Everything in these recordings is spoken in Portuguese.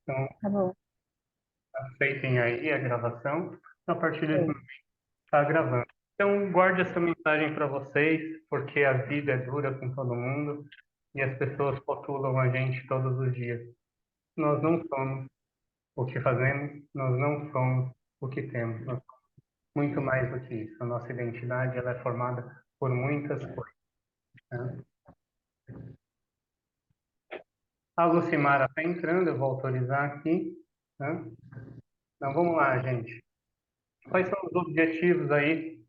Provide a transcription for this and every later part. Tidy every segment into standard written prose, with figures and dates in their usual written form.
Então, Tá bom. aceitem aí a gravação. A partir desse Sim. momento, está gravando. Então, guarde essa mensagem para vocês, porque a vida é dura com todo mundo e as pessoas rotulam a gente todos os dias. Nós não somos o que fazemos, nós não somos o que temos. Nós somos muito mais do que isso. A nossa identidade ela é formada por muitas coisas, né? A Lucimara está entrando, eu vou autorizar aqui, né? Então, vamos lá, gente. Quais são os objetivos aí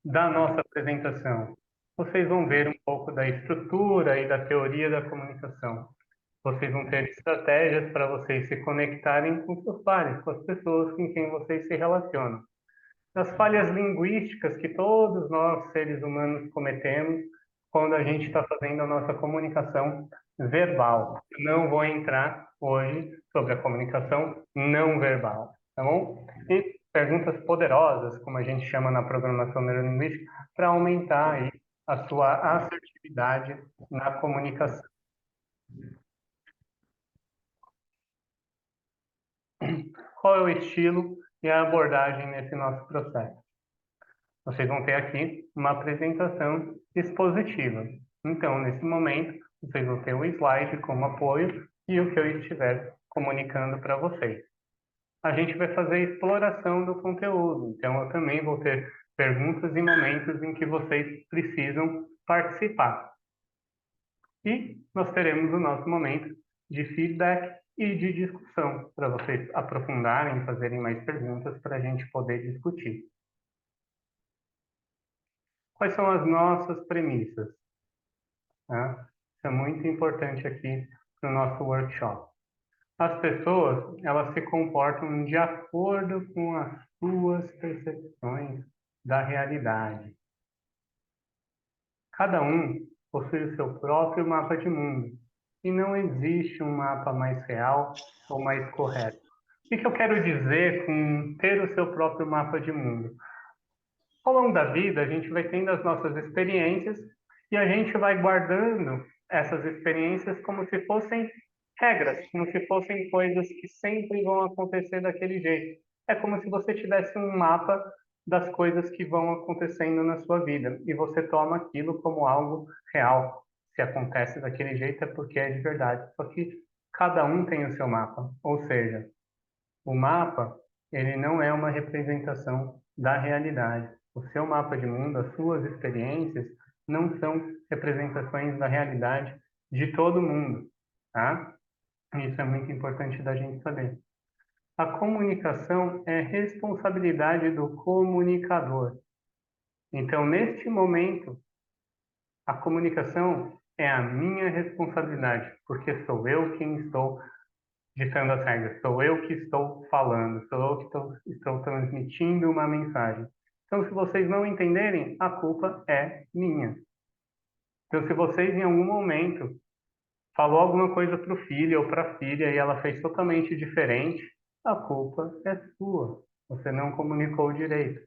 da nossa apresentação? Vocês vão ver um pouco da estrutura e da teoria da comunicação. Vocês vão ter estratégias para vocês se conectarem com seus pares, com as pessoas com quem vocês se relacionam. Das falhas linguísticas que todos nós, seres humanos, cometemos quando a gente está fazendo a nossa comunicação verbal. Não vou entrar hoje sobre a comunicação não verbal, tá bom? E perguntas poderosas, como a gente chama na programação neurolinguística, para aumentar aí a sua assertividade na comunicação. Qual é o estilo e a abordagem nesse nosso processo? Vocês vão ter aqui uma apresentação expositiva. Então, nesse momento, vocês vão ter o slide como apoio e o que eu estiver comunicando para vocês. A gente vai fazer a exploração do conteúdo, então eu também vou ter perguntas e momentos em que vocês precisam participar. E nós teremos o nosso momento de feedback e de discussão, para vocês aprofundarem, fazerem mais perguntas para a gente poder discutir. Quais são as nossas premissas? Tá? Isso é muito importante aqui para o nosso workshop. As pessoas, elas se comportam de acordo com as suas percepções da realidade. Cada um possui o seu próprio mapa de mundo e não existe um mapa mais real ou mais correto. O que eu quero dizer com ter o seu próprio mapa de mundo? Ao longo da vida, a gente vai tendo as nossas experiências e a gente vai guardando essas experiências como se fossem regras, como se fossem coisas que sempre vão acontecer daquele jeito. É como se você tivesse um mapa das coisas que vão acontecendo na sua vida e você toma aquilo como algo real. Se acontece daquele jeito é porque é de verdade. Só que cada um tem o seu mapa, ou seja, o mapa, ele não é uma representação da realidade. O seu mapa de mundo, as suas experiências, não são representações da realidade de todo mundo, tá? Isso é muito importante da gente saber. A comunicação é responsabilidade do comunicador. Então, neste momento, a comunicação é a minha responsabilidade, porque sou eu quem estou ditando as regras. Sou eu que estou falando, sou eu que estou transmitindo uma mensagem. Então, se vocês não entenderem, a culpa é minha. Então, se vocês em algum momento falou alguma coisa para o filho ou para a filha e ela fez totalmente diferente, a culpa é sua. Você não comunicou direito.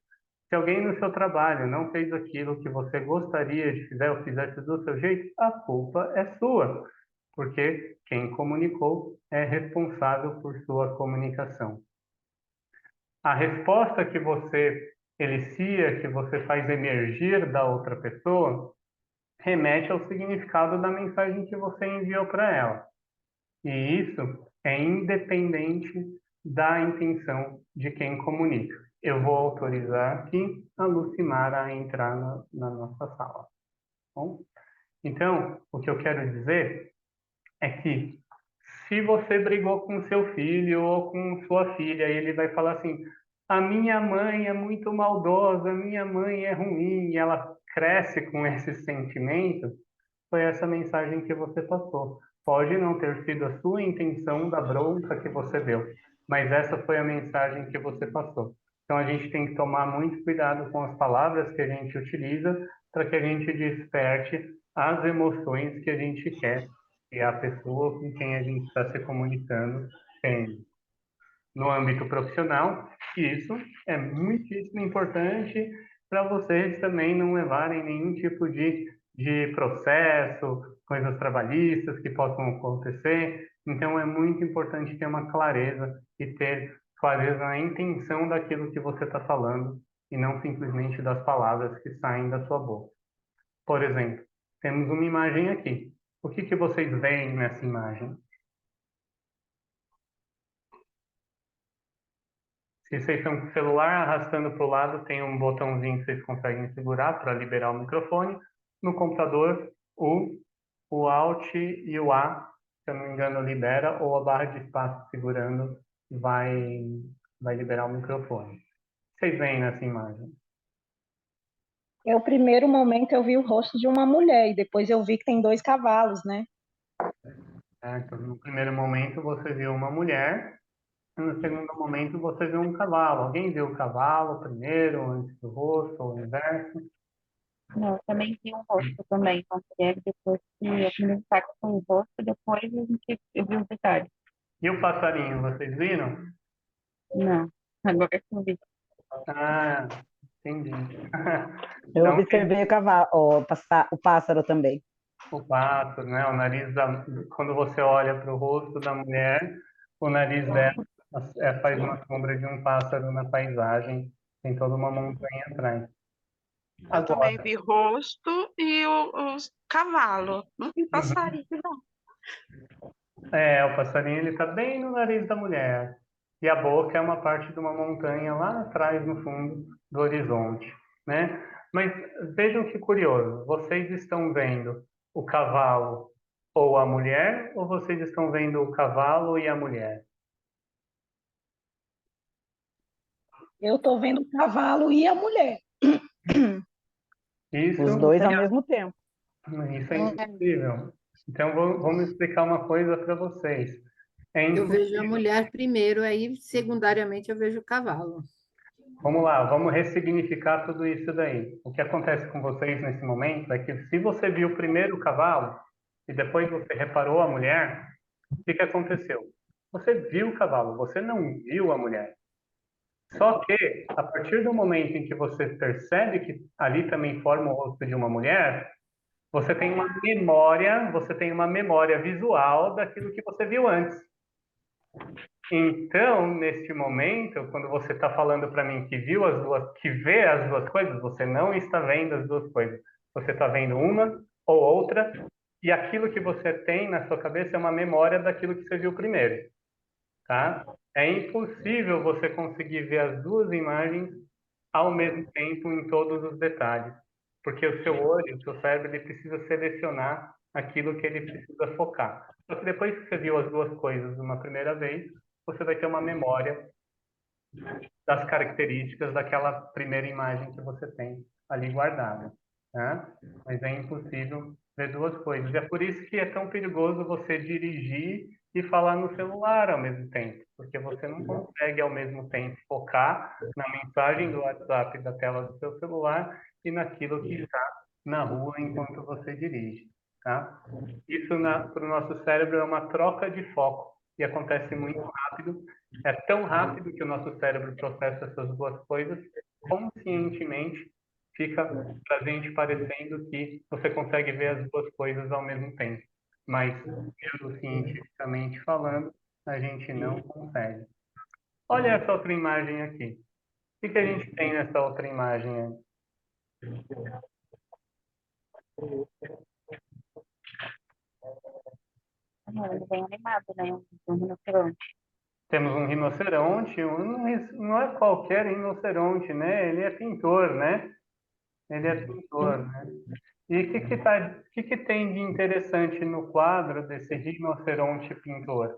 Se alguém no seu trabalho não fez aquilo que você gostaria de fazer ou fizesse do seu jeito, a culpa é sua, porque quem comunicou é responsável por sua comunicação. A resposta que você elicia, que você faz emergir da outra pessoa, remete ao significado da mensagem que você enviou para ela. E isso é independente da intenção de quem comunica. Eu vou autorizar aqui a Lucimara a entrar na nossa sala. Tá bom? Então, o que eu quero dizer é que se você brigou com seu filho ou com sua filha, e ele vai falar assim: a minha mãe é muito maldosa, a minha mãe é ruim, e ela cresce com esse sentimento, foi essa mensagem que você passou. Pode não ter sido a sua intenção da bronca que você deu, mas essa foi a mensagem que você passou. Então a gente tem que tomar muito cuidado com as palavras que a gente utiliza para que a gente desperte as emoções que a gente quer que a pessoa com quem a gente está se comunicando tem. No âmbito profissional, isso é muitíssimo importante para vocês também não levarem nenhum tipo de processo, coisas trabalhistas que possam acontecer. Então é muito importante ter uma clareza e ter clareza na intenção daquilo que você está falando e não simplesmente das palavras que saem da sua boca. Por exemplo, temos uma imagem aqui. O que que vocês veem nessa imagem? Se vocês estão com o celular arrastando para o lado, tem um botãozinho que vocês conseguem segurar para liberar o microfone. No computador, o Alt e o A, se eu não me engano, libera, ou a barra de espaço segurando vai, vai liberar o microfone. Vocês veem nessa imagem? O primeiro momento eu vi o rosto de uma mulher e depois eu vi que tem dois cavalos, né? Então, no primeiro momento você viu uma mulher, e no segundo momento você viu um cavalo. Alguém viu o cavalo primeiro, antes do rosto, ou o inverso? Não, eu também vi um rosto também, uma mulher, depois que eu primeiro destaque com o rosto, depois eu vi os detalhes. E o passarinho, vocês viram? Não, agora que eu vi. Ah, entendi. Eu Então, observei o cavalo, o pássaro também. o pássaro, né? O nariz quando você olha para o rosto da mulher, o nariz dela faz uma sombra de um pássaro na paisagem. Tem toda uma montanha atrás. Eu também Agora, vi rosto e os cavalo. Não vi uhum. passarinho, não. O passarinho ele está bem no nariz da mulher. E a boca é uma parte de uma montanha lá atrás, no fundo do horizonte, né? Mas vejam que curioso, vocês estão vendo o cavalo ou a mulher, ou vocês estão vendo o cavalo e a mulher? Eu estou vendo o cavalo e a mulher. Os Isso, dois ao mesmo tempo. isso é impossível. Então, vamos explicar uma coisa para vocês. É Eu vejo a impossível. mulher primeiro, aí secundariamente eu vejo o cavalo. Vamos lá, vamos ressignificar tudo isso daí. O que acontece com vocês nesse momento é que se você viu primeiro o cavalo e depois você reparou a mulher, o que que aconteceu? Você viu o cavalo, você não viu a mulher. Só que, a partir do momento em que você percebe que ali também forma o rosto de uma mulher, você tem uma memória visual daquilo que você viu antes. Então, neste momento, quando você está falando para mim que viu as duas, que vê as duas coisas, você não está vendo as duas coisas. Você está vendo uma ou outra, e aquilo que você tem na sua cabeça é uma memória daquilo que você viu primeiro, tá? É impossível você conseguir ver as duas imagens ao mesmo tempo em todos os detalhes, porque o seu olho, o seu cérebro, ele precisa selecionar aquilo que ele precisa focar. Só que depois que você viu as duas coisas uma primeira vez, você vai ter uma memória das características daquela primeira imagem que você tem ali guardada, né? Mas é impossível ver duas coisas. E é por isso que é tão perigoso você dirigir e falar no celular ao mesmo tempo, porque você não consegue ao mesmo tempo focar na mensagem do WhatsApp da tela do seu celular e naquilo que está na rua enquanto você dirige, tá? Isso para o nosso cérebro é uma troca de foco e acontece muito rápido. É tão rápido que o nosso cérebro processa essas duas coisas conscientemente, fica para a gente parecendo que você consegue ver as duas coisas ao mesmo tempo. Mas, neurocientificamente falando, a gente não consegue. Olha essa outra imagem aqui. O que a gente tem nessa outra imagem aí? Não, ele é bem animado, né? Um rinoceronte. Temos um rinoceronte, não é qualquer rinoceronte, né? Ele é pintor, né? Ele é pintor, né? E o que tem de interessante no quadro desse rinoceronte pintor?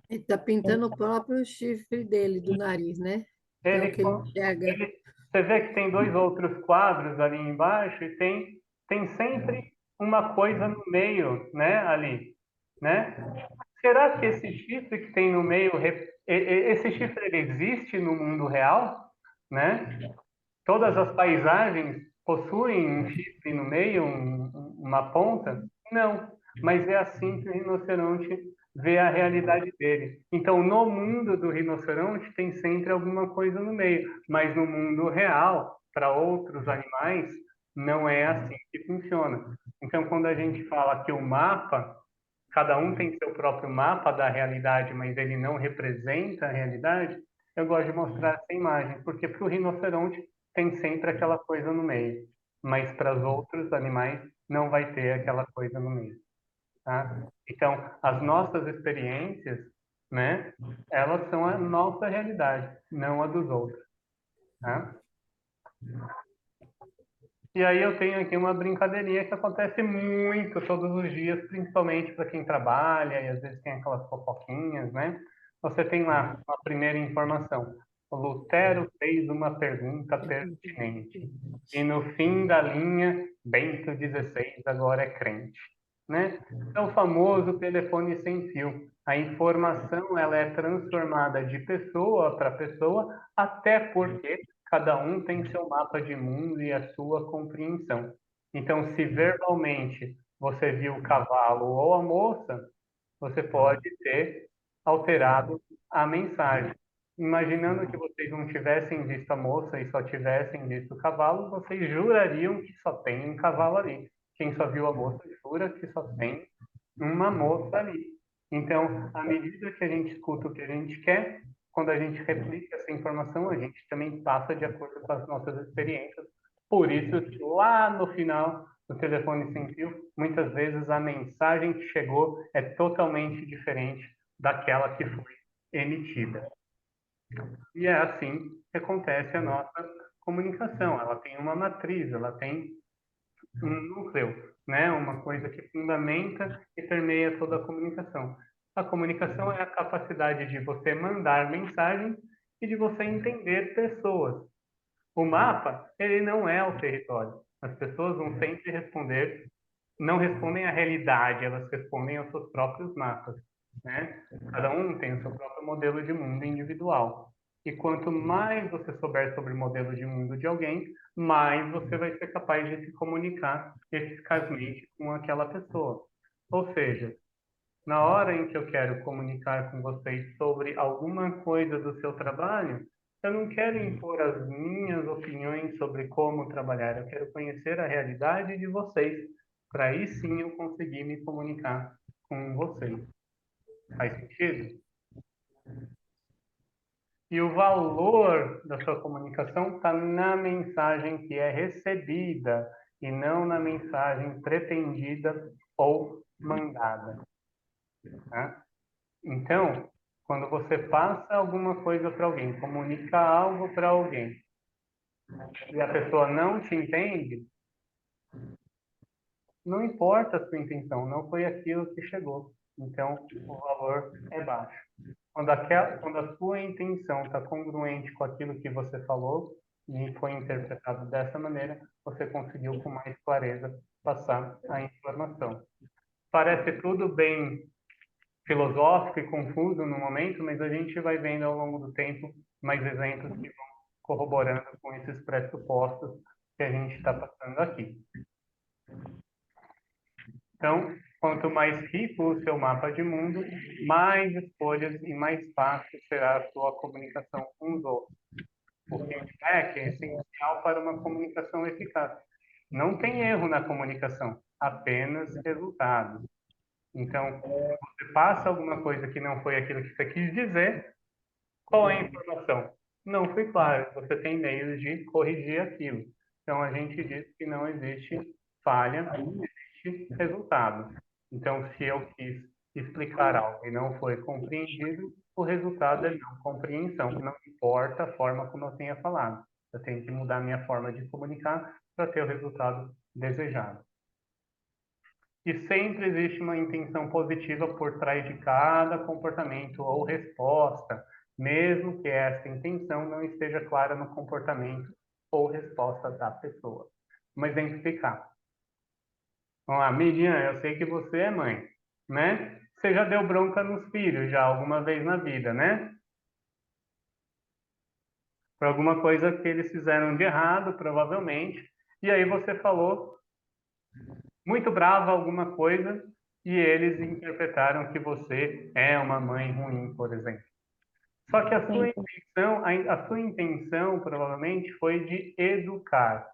Ele está pintando o próprio chifre dele, do nariz, né? Que é o Ele, que ele enxerga. você vê que tem dois outros quadros ali embaixo e tem sempre uma coisa no meio, né? Ali, né? Será que esse chifre que tem no meio, esse chifre ele existe no mundo real, né? Todas as paisagens possuem um chifre no meio, uma ponta? Não, mas é assim que o rinoceronte vê a realidade dele. Então, no mundo do rinoceronte tem sempre alguma coisa no meio, mas no mundo real, para outros animais, não é assim que funciona. Então, quando a gente fala que o mapa cada um tem seu próprio mapa da realidade, mas ele não representa a realidade, eu gosto de mostrar essa imagem, porque para o rinoceronte tem sempre aquela coisa no meio, mas para os outros animais não vai ter aquela coisa no meio, tá? Então, as nossas experiências, né, elas são a nossa realidade, não a dos outros, tá? E aí eu tenho aqui uma brincadeirinha que acontece muito todos os dias, principalmente para quem trabalha e às vezes tem aquelas fofoquinhas, né? Você tem lá uma primeira informação. O Lutero fez uma pergunta pertinente. E no fim da linha, Bento XVI agora é crente, né? É o famoso telefone sem fio. A informação ela é transformada de pessoa para pessoa, até porque cada um tem seu mapa de mundo e a sua compreensão. Então, se verbalmente você viu o cavalo ou a moça, você pode ter alterado a mensagem. Imaginando que vocês não tivessem visto a moça e só tivessem visto o cavalo, vocês jurariam que só tem um cavalo ali. Quem só viu a moça jura que só tem uma moça ali. Então, à medida que a gente escuta o que a gente quer, quando a gente replica essa informação, a gente também passa de acordo com as nossas experiências. Por isso, lá no final do telefone sem fio, muitas vezes a mensagem que chegou é totalmente diferente daquela que foi emitida. E é assim que acontece a nossa comunicação. Ela tem uma matriz, ela tem um núcleo, né? Uma coisa que fundamenta e permeia toda a comunicação. A comunicação é a capacidade de você mandar mensagem e de você entender pessoas. O mapa, ele não é o território. As pessoas vão sempre responder, não respondem à realidade, elas respondem aos seus próprios mapas, né? Cada um tem o seu próprio modelo de mundo individual. E quanto mais você souber sobre o modelo de mundo de alguém, mais você vai ser capaz de se comunicar eficazmente com aquela pessoa. Ou seja, na hora em que eu quero comunicar com vocês sobre alguma coisa do seu trabalho, eu não quero impor as minhas opiniões sobre como trabalhar, eu quero conhecer a realidade de vocês, para aí sim eu conseguir me comunicar com vocês. Faz sentido? E o valor da sua comunicação está na mensagem que é recebida e não na mensagem pretendida ou mandada. Tá? Então, quando você passa alguma coisa para alguém, comunica algo para alguém, e a pessoa não te entende, não importa a sua intenção, não foi aquilo que chegou. Então, o valor é baixo. Quando a sua intenção está congruente com aquilo que você falou e foi interpretado dessa maneira, você conseguiu com mais clareza passar a informação. Parece tudo bem filosófico e confuso no momento, mas a gente vai vendo ao longo do tempo mais exemplos que vão corroborando com esses pressupostos que a gente está passando aqui. Então, quanto mais rico o seu mapa de mundo, mais escolhas e mais fácil será a sua comunicação com os outros. O feedback é essencial para uma comunicação eficaz. Não tem erro na comunicação, apenas resultados. Então, você passa alguma coisa que não foi aquilo que você quis dizer, qual é a informação? Não foi claro, você tem meios de corrigir aquilo. Então, a gente diz que não existe falha, existe resultado. Então, se eu quis explicar algo e não foi compreendido, o resultado é não compreensão. Não importa a forma como eu tenha falado. Eu tenho que mudar minha forma de comunicar para ter o resultado desejado. E sempre existe uma intenção positiva por trás de cada comportamento ou resposta, mesmo que essa intenção não esteja clara no comportamento ou resposta da pessoa. Vamos exemplificar. Vamos lá, Miriam, eu sei que você é mãe, né? Você já deu bronca nos filhos já alguma vez na vida, né? Por alguma coisa que eles fizeram de errado, provavelmente. E aí você falou muito brava alguma coisa e eles interpretaram que você é uma mãe ruim, por exemplo. Só que a sua intenção provavelmente foi de educar,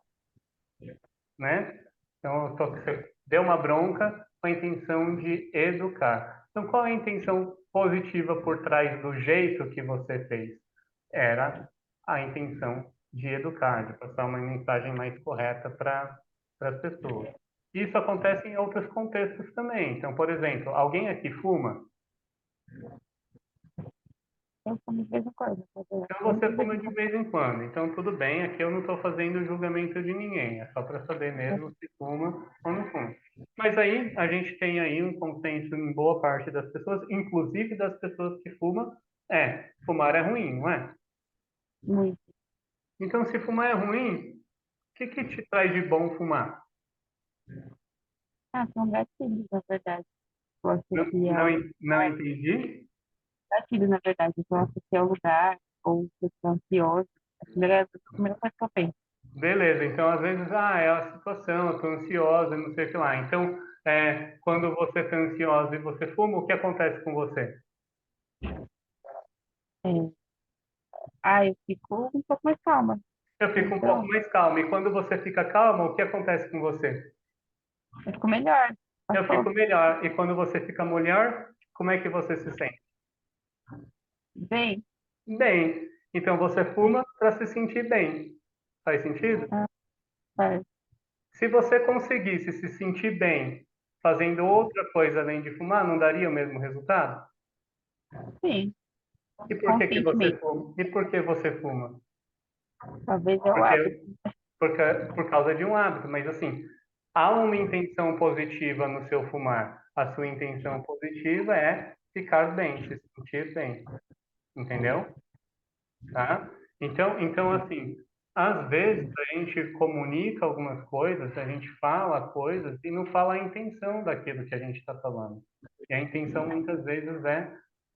né? Então, você deu uma bronca com a intenção de educar. Então, qual é a intenção positiva por trás do jeito que você fez? Era a intenção de educar, de passar uma mensagem mais correta para as pessoas. Isso acontece em outros contextos também. Então, por exemplo, alguém aqui fuma? Eu como de vez em quando, mas Então muito você de vez fuma em de quando. vez em quando. Então tudo bem, aqui eu não estou fazendo julgamento de ninguém, é só para saber mesmo se fuma ou não fuma. Mas aí a gente tem aí um consenso em boa parte das pessoas, inclusive das pessoas que fumam, fumar é ruim, não é? Muito. Então se fumar é ruim, o que te traz de bom fumar? Ah, são gatilhos, na verdade. Eu Não, associo não, ao não entendi? gatilho, na verdade. Então, eu associo ao lugar, ou se eu estou ansioso. A primeira coisa que eu penso. Beleza, então às vezes, é a situação, eu estou ansiosa, não sei o que lá. Então, quando você está ansiosa e você fuma, o que acontece com você? É, eu fico um pouco mais calma. Eu fico um pouco Então, mais calmo. E quando você fica calmo, o que acontece com você? eu fico melhor. Eu fico Passou. melhor. E quando você fica melhor, como é que você se sente? Bem, Bem. Então você fuma para se sentir bem. Faz sentido? ah, faz. Se você conseguisse se sentir bem fazendo outra coisa além de fumar, não daria o mesmo resultado? Sim, E por que que você conscientemente. fuma? E por que você fuma? Talvez é o Porque, hábito. por causa de um hábito. Mas assim, há uma intenção positiva no seu fumar. A sua intenção positiva é ficar bem, se sentir bem. Entendeu? Tá? Então assim, às vezes a gente comunica algumas coisas, a gente fala coisas e não fala a intenção daquilo que a gente está falando. E a intenção muitas vezes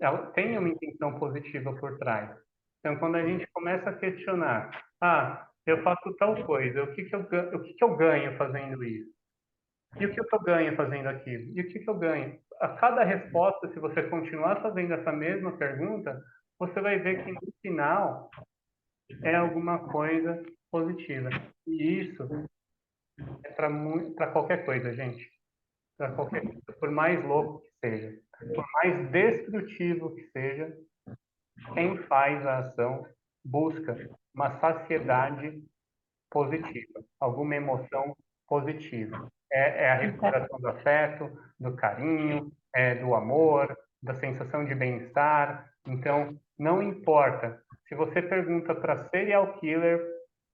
ela tem uma intenção positiva por trás. Então, quando a gente começa a questionar, eu faço tal coisa, o que que eu ganho fazendo isso? E o que eu ganho fazendo aquilo? E o que eu ganho? A cada resposta, se você continuar fazendo essa mesma pergunta, você vai ver que no final é alguma coisa positiva. E isso é para qualquer coisa, gente. Para qualquer coisa. Por mais louco que seja, por mais destrutivo que seja, quem faz a ação busca uma saciedade positiva, alguma emoção positiva. É a Então, recuperação do afeto, do carinho, do amor, da sensação de bem-estar. Então, não importa. Se você pergunta para serial killer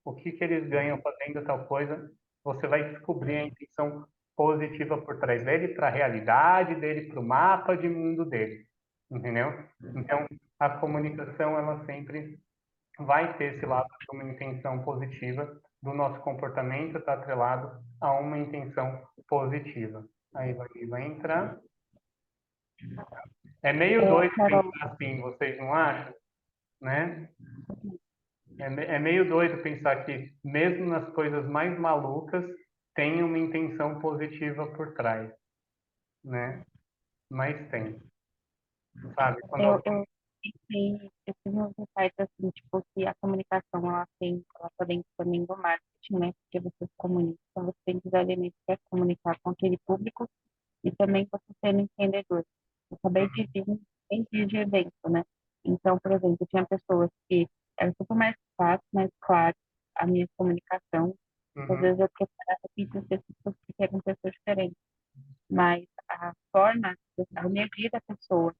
o que que eles ganham fazendo tal coisa, você vai descobrir a intenção positiva por trás dele, para a realidade dele, para o mapa de mundo dele. Entendeu? Então, a comunicação, ela sempre vai ter esse lado de uma intenção positiva, do nosso comportamento está atrelado a uma intenção positiva. Aí vai entrar. É meio doido Carol, pensar assim, vocês não acham? Né? É meio doido pensar que, mesmo nas coisas mais malucas, tem uma intenção positiva por trás, né? Mas tem, sabe? Quando eu eu tive um insight assim, tipo, que a comunicação, ela tá dentro também do marketing, né? Porque você se comunica, então você tem que usar elementos para comunicar com aquele público e também você sendo empreendedor. Eu acabei de vir em dia de evento, né? Então, por exemplo, tinha pessoas que eram super mais fácil, mais claro, a minha comunicação. Às Uhum, vezes eu preparava vídeos de pessoas que eram pessoas diferentes, mas a forma, a energia da pessoa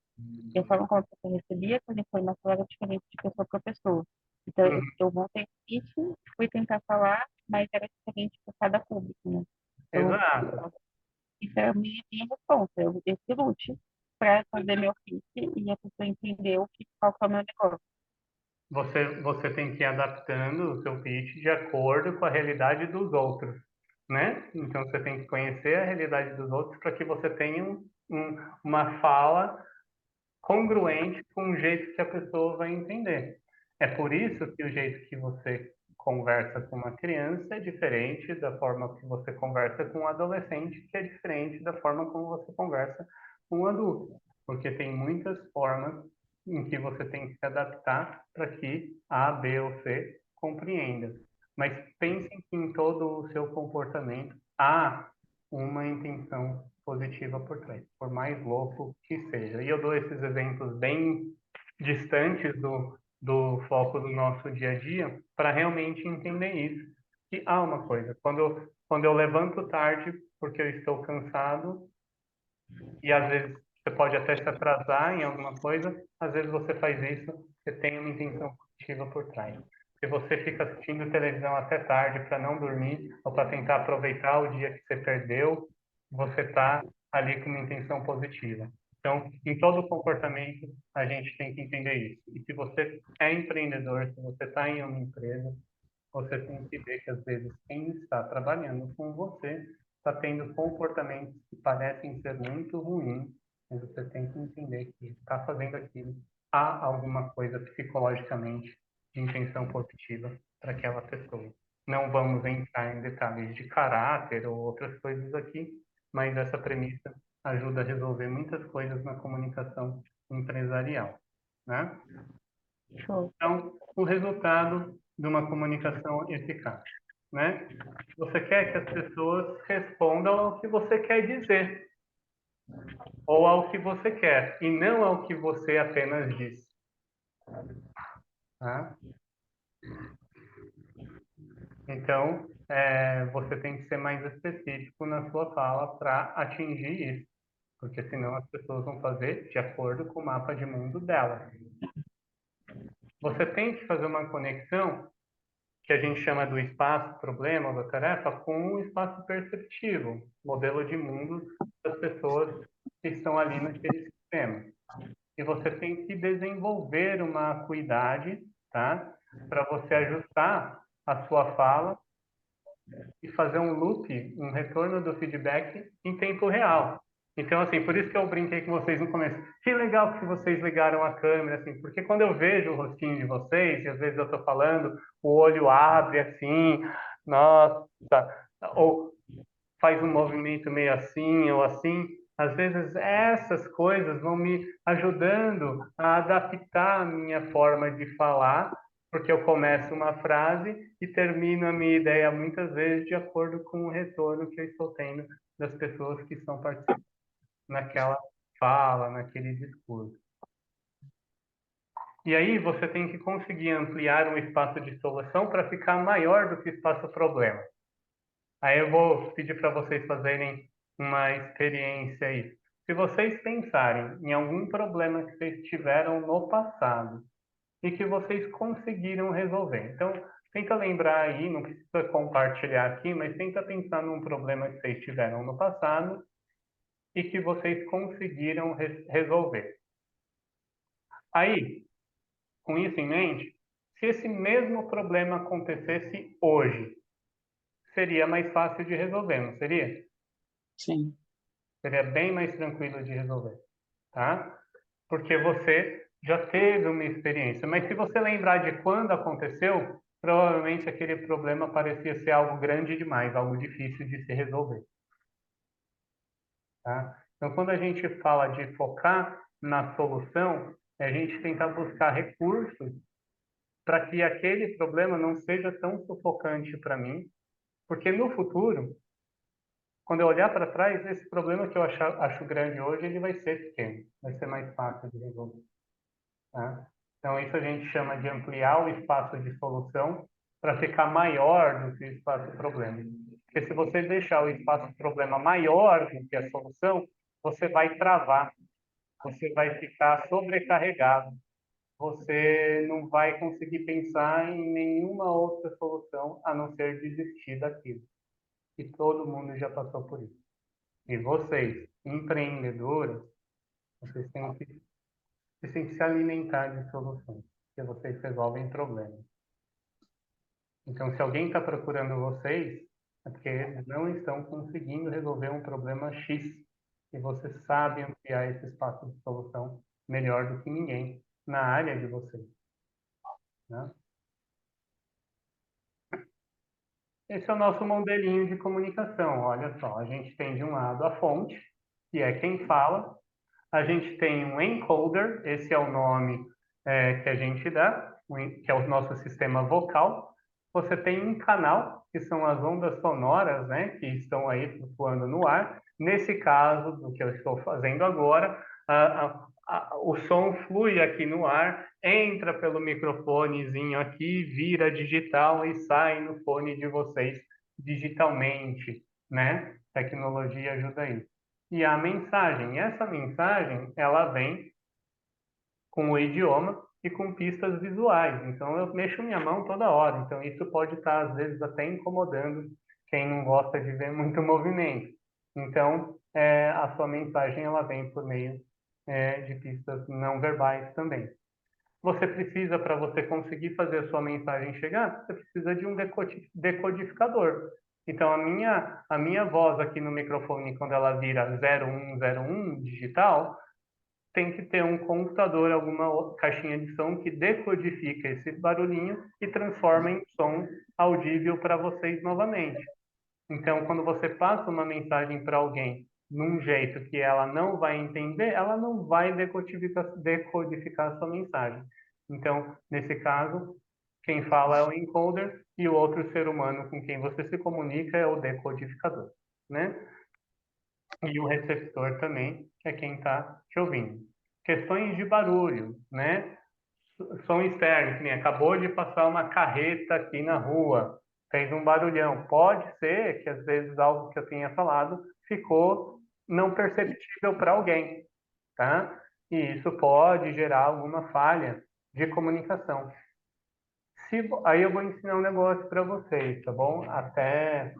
e a forma como a pessoa recebia aquela informação era diferente de pessoa para pessoa. Então, uhum, eu voltei isso, fui tentar falar, mas era diferente para cada público, né? Então, exato. isso é a minha resposta. Eu esse lute para fazer meu pitch e a pessoa entender qual que é o meu negócio. Você tem que ir adaptando o seu pitch de acordo com a realidade dos outros, né? Então você tem que conhecer a realidade dos outros para que você tenha uma fala congruente com o jeito que a pessoa vai entender. É por isso que o jeito que você conversa com uma criança é diferente da forma que você conversa com um adolescente, que é diferente da forma como você conversa com um adulto, porque tem muitas formas em que você tem que se adaptar para que A, B ou C compreenda. Mas pensem que em todo o seu comportamento há uma intenção positiva por trás, por mais louco que seja. E eu dou esses exemplos bem distantes do foco do nosso dia a dia para realmente entender isso. Que há uma coisa, quando eu levanto tarde porque eu estou cansado, e às vezes você pode até se atrasar em alguma coisa, às vezes você faz isso, você tem uma intenção positiva por trás. Se você fica assistindo televisão até tarde para não dormir, ou para tentar aproveitar o dia que você perdeu, você está ali com uma intenção positiva. Então, em todo comportamento, a gente tem que entender isso. E se você é empreendedor, se você está em uma empresa, você tem que ver que, às vezes, quem está trabalhando com você está tendo comportamentos que parecem ser muito ruins, mas você tem que entender que está fazendo aquilo. Há alguma coisa psicologicamente de intenção positiva para aquela pessoa. Não vamos entrar em detalhes de caráter ou outras coisas aqui, mas essa premissa ajuda a resolver muitas coisas na comunicação empresarial, né? Show. Então, o resultado de uma comunicação eficaz, né? Você quer que as pessoas respondam ao que você quer dizer, ou ao que você quer, e não ao que você apenas diz. Tá? Então, você tem que ser mais específico na sua fala para atingir isso, porque senão as pessoas vão fazer de acordo com o mapa de mundo delas. Você tem que fazer uma conexão que a gente chama do espaço problema ou da tarefa com o espaço perceptivo, modelo de mundo das pessoas que estão ali naquele sistema. E você tem que desenvolver uma acuidade, tá? Para você ajustar a sua fala e fazer um loop, um retorno do feedback em tempo real. Então, assim, por isso que eu brinquei com vocês no começo. Que legal que vocês ligaram a câmera, assim, porque quando eu vejo o rostinho de vocês, e às vezes eu estou falando, o olho abre assim, nossa, ou faz um movimento meio assim ou assim, às vezes essas coisas vão me ajudando a adaptar a minha forma de falar, porque eu começo uma frase e termino a minha ideia muitas vezes de acordo com o retorno que eu estou tendo das pessoas que estão participando naquela fala, naquele discurso. E aí você tem que conseguir ampliar um espaço de solução para ficar maior do que o espaço problema. Aí eu vou pedir para vocês fazerem uma experiência aí. Se vocês pensarem em algum problema que vocês tiveram no passado e que vocês conseguiram resolver. Então, tenta lembrar aí, não precisa compartilhar aqui, mas tenta pensar num problema que vocês tiveram no passado e que vocês conseguiram resolver. Aí, com isso em mente, se esse mesmo problema acontecesse hoje, seria mais fácil de resolver, não seria? Sim. Seria bem mais tranquilo de resolver, tá? Porque você já teve uma experiência. Mas se você lembrar de quando aconteceu, provavelmente aquele problema parecia ser algo grande demais, algo difícil de se resolver, tá? Então, quando a gente fala de focar na solução, é a gente tentar buscar recursos para que aquele problema não seja tão sufocante para mim, porque no futuro, quando eu olhar para trás, esse problema que eu acho grande hoje, ele vai ser pequeno, vai ser mais fácil de resolver. Tá? Então, isso a gente chama de ampliar o espaço de solução para ficar maior do que o espaço problema. Porque se você deixar o espaço problema maior do que a solução, você vai travar, você vai ficar sobrecarregado, você não vai conseguir pensar em nenhuma outra solução a não ser desistir daquilo. E todo mundo já passou por isso. E vocês, empreendedores, vocês têm que se alimentar de soluções, porque vocês resolvem problemas. Então, se alguém está procurando vocês, é porque eles não estão conseguindo resolver um problema X. E você sabe ampliar esse espaço de solução melhor do que ninguém na área de vocês, né? Esse é o nosso modelinho de comunicação. Olha só, a gente tem de um lado a fonte, que é quem fala. A gente tem um encoder, esse é o nome que a gente dá, que é o nosso sistema vocal. Você tem um canal, que são as ondas sonoras, né, que estão aí flutuando no ar. Nesse caso, do que eu estou fazendo agora, o som flui aqui no ar, entra pelo microfonezinho aqui, vira digital e sai no fone de vocês digitalmente, né? Tecnologia ajuda isso. E a mensagem, essa mensagem, ela vem com o idioma e com pistas visuais. Então, eu mexo minha mão toda hora. Então, isso pode estar, às vezes, até incomodando quem não gosta de ver muito movimento. Então, a sua mensagem, ela vem por meio de pistas não verbais também. Você precisa, para você conseguir fazer a sua mensagem chegar, você precisa de um decodificador. Então, a minha voz aqui no microfone, quando ela vira 0101 digital, tem que ter um computador, alguma caixinha de som que decodifica esse barulhinho e transforma em som audível para vocês novamente. Então, quando você passa uma mensagem para alguém num jeito que ela não vai entender, ela não vai decodificar a sua mensagem. Então, nesse caso, quem fala é o encoder e o outro ser humano com quem você se comunica é o decodificador, né? E o receptor também é quem está te ouvindo. Questões de barulho, né? Som externo, que nem acabou de passar uma carreta aqui na rua, fez um barulhão. Pode ser que às vezes algo que eu tenha falado ficou não perceptível para alguém, tá? E isso pode gerar alguma falha de comunicação. Aí eu vou ensinar um negócio para vocês, tá bom? Até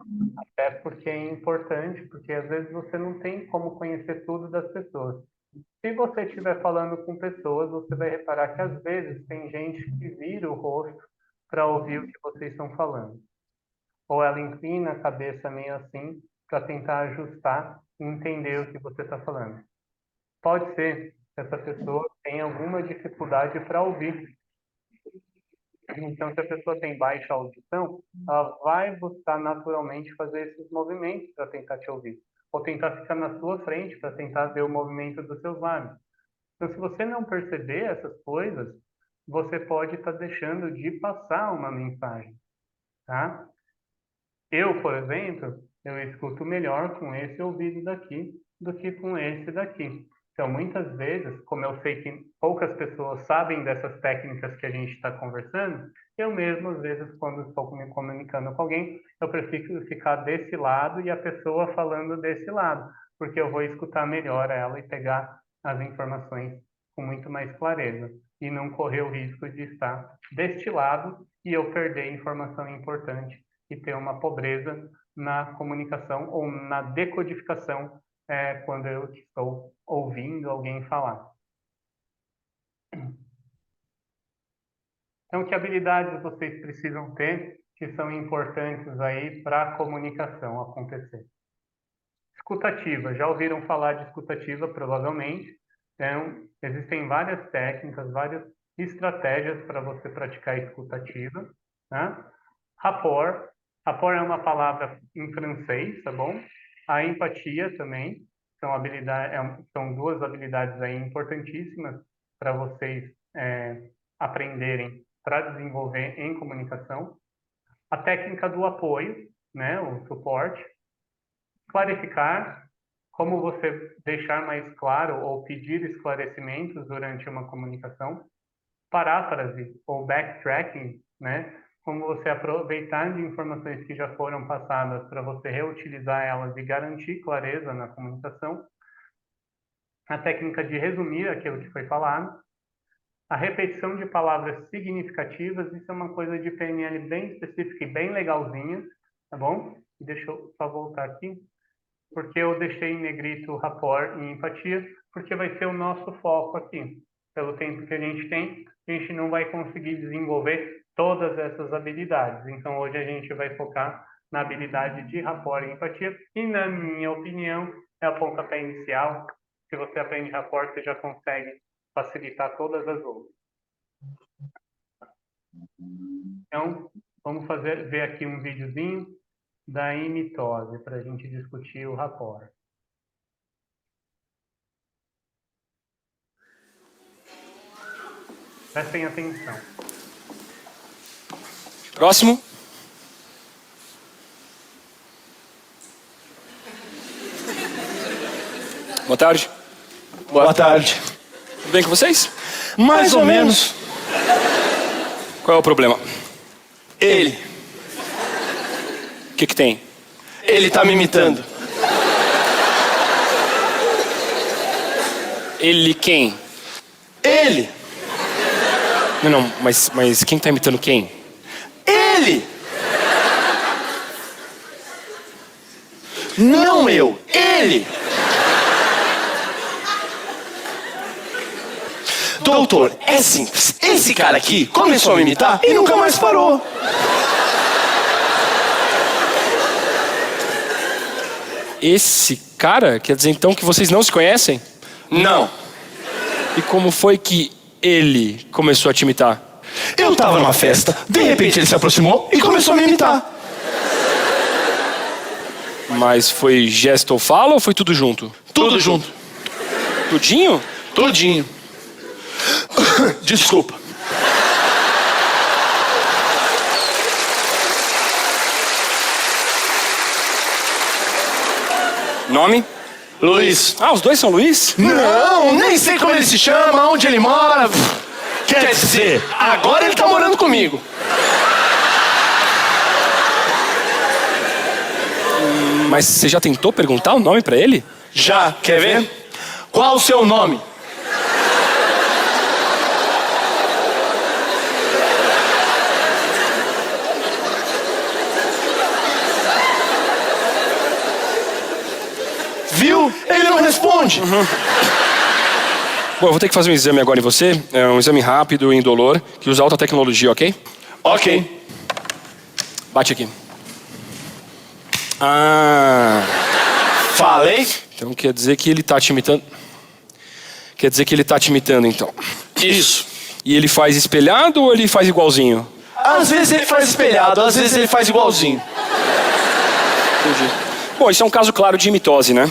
porque é importante, porque às vezes você não tem como conhecer tudo das pessoas. Se você estiver falando com pessoas, você vai reparar que às vezes tem gente que vira o rosto para ouvir o que vocês estão falando. Ou ela inclina a cabeça meio assim para tentar ajustar e entender o que você está falando. Pode ser que essa pessoa tenha alguma dificuldade para ouvir. Então, se a pessoa tem baixa audição, ela vai buscar naturalmente fazer esses movimentos para tentar te ouvir. Ou tentar ficar na sua frente para tentar ver o movimento dos seus lábios. Então, se você não perceber essas coisas, você pode estar deixando de passar uma mensagem, tá? Eu, por exemplo, eu escuto melhor com esse ouvido daqui do que com esse daqui. Então, muitas vezes, como eu sei que poucas pessoas sabem dessas técnicas que a gente está conversando, eu mesmo, às vezes, quando estou me comunicando com alguém, eu prefiro ficar desse lado e a pessoa falando desse lado, porque eu vou escutar melhor ela e pegar as informações com muito mais clareza e não correr o risco de estar deste lado e eu perder informação importante e ter uma pobreza na comunicação ou na decodificação quando eu estou ouvindo alguém falar. Então, que habilidades vocês precisam ter que são importantes aí para a comunicação acontecer? Escutativa. Já ouviram falar de escutativa, provavelmente. Então, existem várias técnicas, várias estratégias para você praticar escutativa, né? Rapport. Rapport é uma palavra em francês, tá bom? A empatia também. São duas habilidades aí importantíssimas para vocês aprenderem para desenvolver em comunicação. A técnica do apoio, né? O suporte. Clarificar, como você deixar mais claro ou pedir esclarecimentos durante uma comunicação. Paráfrase ou backtracking, né? Como você aproveitar de informações que já foram passadas para você reutilizar elas e garantir clareza na comunicação. A técnica de resumir aquilo que foi falado. A repetição de palavras significativas, isso é uma coisa de PNL bem específica e bem legalzinha, tá bom? Deixa eu só voltar aqui, porque eu deixei em negrito rapport e empatia, porque vai ser o nosso foco aqui. Pelo tempo que a gente tem, a gente não vai conseguir desenvolver todas essas habilidades. Então, hoje a gente vai focar na habilidade de rapport e empatia, e na minha opinião, é o pontapé inicial. Se você aprende rapport, você já consegue facilitar todas as outras. Então, vamos ver aqui um videozinho da mitose para a gente discutir o rapport. Prestem atenção. Próximo. Boa tarde. Boa tarde. Tudo bem com vocês? Mais ou menos. Qual é o problema? Ele. O que tem? Ele tá me imitando. Ele quem? Ele. Não, mas quem tá imitando quem? Ele. Não eu. Ele. Doutor, é simples. Esse cara aqui começou a me imitar e nunca mais parou. Esse cara? Quer dizer então que vocês não se conhecem? Não. E como foi que ele começou a te imitar? Eu tava numa festa, de repente ele se aproximou e começou a me imitar. Mas foi gesto ou fala ou foi tudo junto? Tudo junto. Tudinho? Tudinho. Desculpa. Nome? Luiz. Ah, os dois são Luiz? Não, nem sei como ele se chama, onde ele mora. Quer dizer, agora ele tá morando comigo. Mas você já tentou perguntar o nome pra ele? Já, quer ver? Qual o seu nome? Viu? Ele não responde. Bom, eu vou ter que fazer um exame agora em você. É um exame rápido e indolor, que usa alta tecnologia, ok? Ok. Bate aqui. Ah. Falei? Então quer dizer que ele tá te imitando. Quer dizer que ele tá te imitando, então. Isso. E ele faz espelhado ou ele faz igualzinho? Às vezes ele faz espelhado, às vezes ele faz igualzinho. Entendi. Bom, isso é um caso claro de mitose, né?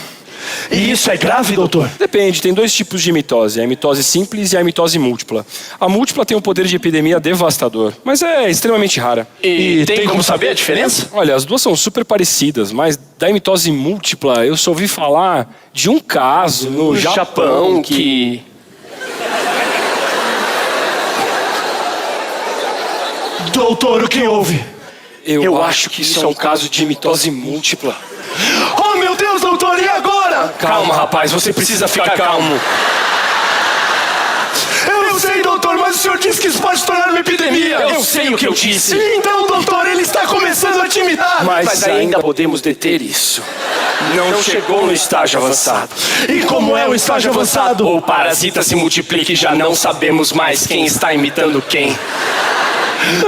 E isso é grave, doutor? Depende, tem dois tipos de mitose. A mitose simples e a mitose múltipla. A múltipla tem um poder de epidemia devastador, mas é extremamente rara. E tem como saber a diferença? Olha, as duas são super parecidas, mas da mitose múltipla eu só ouvi falar de um caso no Japão que... Doutor, o que houve? Eu acho que isso é um caso de mitose múltipla. Oh, meu Deus, doutor, e agora? Calma, rapaz, você precisa ficar calmo. Eu sei, doutor, mas o senhor disse que isso pode se tornar uma epidemia. Eu sei o que eu disse. Então, doutor, ele está começando a te imitar. Mas ainda podemos deter isso. Não chegou no estágio avançado. E como é o estágio avançado? O parasita se multiplica e já não sabemos mais quem está imitando quem.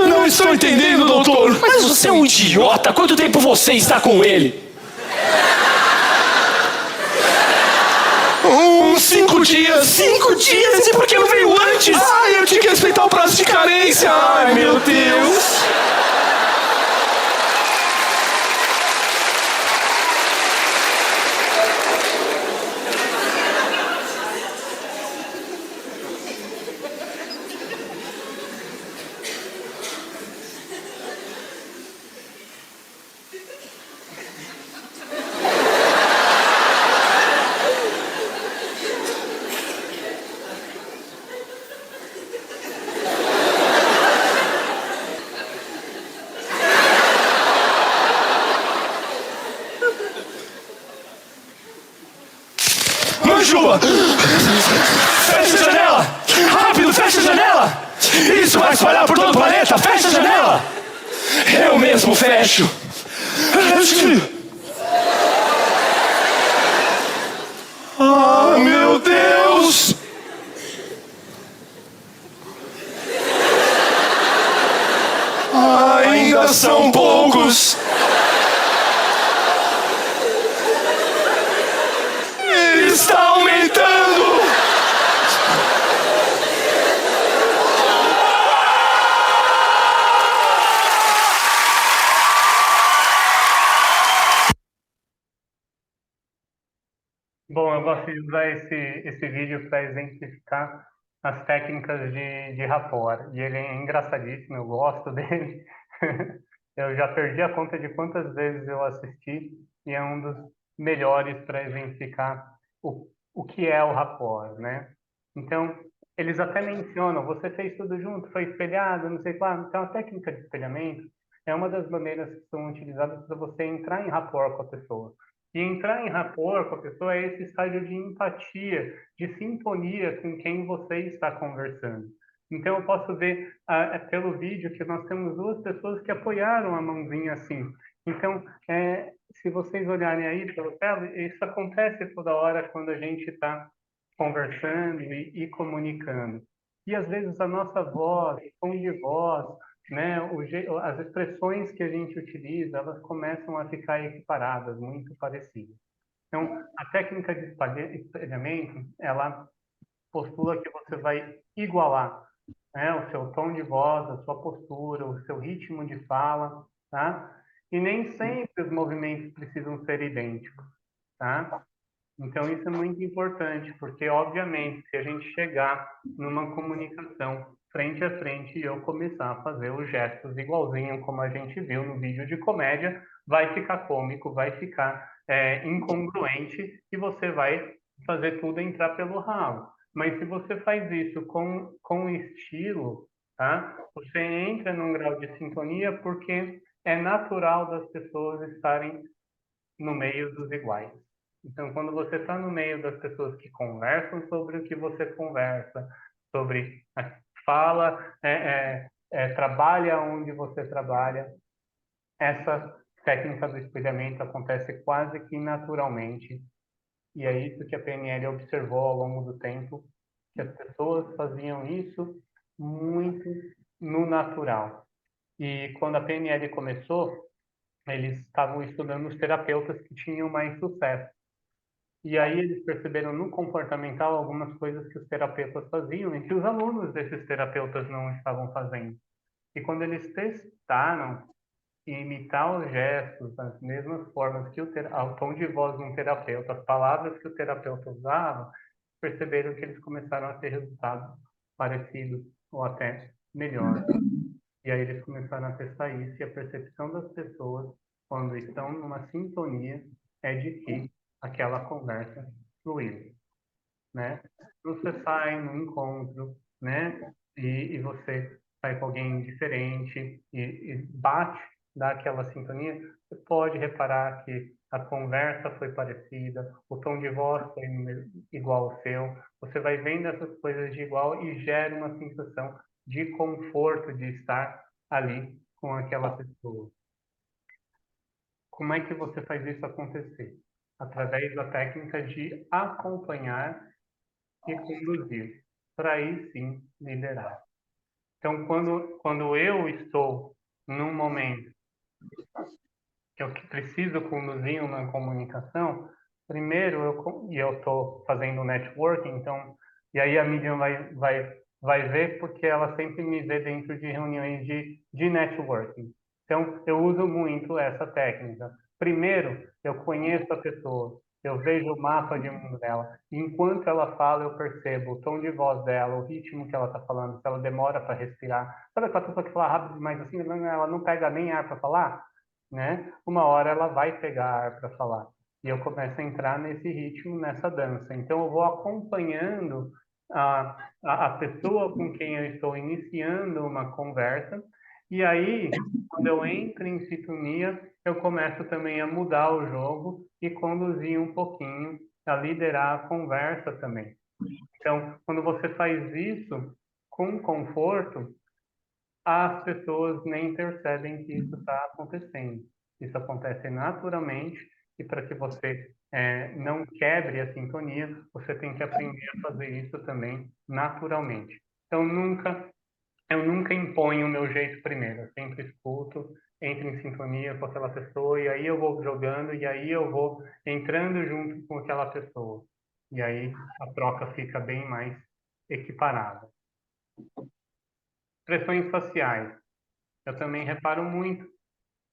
Não estou entendendo, doutor. Mas você é um idiota. Quanto tempo você está com ele? 5 dias. 5 dias? E por que não veio antes? Ai, eu tinha que respeitar o prazo de carência. Ai, meu Deus. Manjuba! Fecha a janela! Rápido, fecha a janela! Isso vai espalhar por todo o planeta! Fecha a janela! Eu mesmo fecho! Ah, meu Deus! Ainda são poucos! Ele está aumentando! Bom, eu gosto de usar esse vídeo para exemplificar as técnicas de rapport. E ele é engraçadíssimo, eu gosto dele. Eu já perdi a conta de quantas vezes eu assisti e é um dos melhores para exemplificar o que é o rapport, né? Então, eles até mencionam, você fez tudo junto, foi espelhado, não sei qual. Então, a técnica de espelhamento é uma das maneiras que são utilizadas para você entrar em rapport com a pessoa. E entrar em rapport com a pessoa é esse estágio de empatia, de sintonia com quem você está conversando. Então, eu posso ver pelo vídeo que nós temos duas pessoas que apoiaram a mãozinha assim. Então, se vocês olharem aí pelo tela, isso acontece toda hora quando a gente está conversando e comunicando. E às vezes a nossa voz, o tom de voz, né, as expressões que a gente utiliza, elas começam a ficar equiparadas, muito parecidas. Então, a técnica de espelhamento, ela postula que você vai igualar, né, o seu tom de voz, a sua postura, o seu ritmo de fala, tá? E nem sempre os movimentos precisam ser idênticos, tá? Então, isso é muito importante, porque, obviamente, se a gente chegar numa comunicação frente a frente e eu começar a fazer os gestos igualzinho como a gente viu no vídeo de comédia, vai ficar cômico, vai ficar incongruente e você vai fazer tudo entrar pelo ralo. Mas se você faz isso com estilo, tá? Você entra num grau de sintonia porque é natural das pessoas estarem no meio dos iguais. Então, quando você está no meio das pessoas que conversam sobre o que você conversa, sobre fala, trabalha onde você trabalha, essa técnica do espelhamento acontece quase que naturalmente. E é isso que a PNL observou ao longo do tempo, que as pessoas faziam isso muito no natural. E quando a PNL começou, eles estavam estudando os terapeutas que tinham mais sucesso. E aí eles perceberam no comportamental algumas coisas que os terapeutas faziam e que os alunos desses terapeutas não estavam fazendo. E quando eles testaram imitar os gestos, as mesmas formas que o tom de voz de um terapeuta, as palavras que o terapeuta usava, perceberam que eles começaram a ter resultados parecidos ou até melhores. E aí eles começaram a testar isso e a percepção das pessoas, quando estão numa sintonia, é de que aquela conversa fluiu, né? Você sai num encontro, né? E você sai com alguém diferente e bate, dá aquela sintonia, você pode reparar que a conversa foi parecida, o tom de voz foi igual ao seu, você vai vendo essas coisas de igual e gera uma sensação de conforto de estar ali com aquela pessoa. Como é que você faz isso acontecer? Através da técnica de acompanhar e conduzir, para aí sim liderar. Então, quando eu estou num momento que eu preciso conduzir uma comunicação, primeiro eu estou fazendo networking, então, e aí a Miriam vai ver porque ela sempre me vê dentro de reuniões de networking. Então, eu uso muito essa técnica. Primeiro, eu conheço a pessoa, eu vejo o mapa de mundo dela. Enquanto ela fala, eu percebo o tom de voz dela, o ritmo que ela está falando, se ela demora para respirar. Sabe aquela pessoa que fala rápido demais assim, ela não pega nem ar para falar? Né? Uma hora ela vai pegar ar para falar. E eu começo a entrar nesse ritmo, nessa dança. Então, eu vou acompanhando a pessoa com quem eu estou iniciando uma conversa. E aí, quando eu entro em sintonia, eu começo também a mudar o jogo e conduzir um pouquinho, a liderar a conversa também. Então, quando você faz isso com conforto, as pessoas nem percebem que isso está acontecendo. Isso acontece naturalmente e para que você não quebre a sintonia, você tem que aprender a fazer isso também naturalmente. Então, eu nunca imponho o meu jeito primeiro. Eu sempre escuto, entro em sintonia com aquela pessoa e aí eu vou jogando e aí eu vou entrando junto com aquela pessoa. E aí a troca fica bem mais equiparada. Expressões faciais. Eu também reparo muito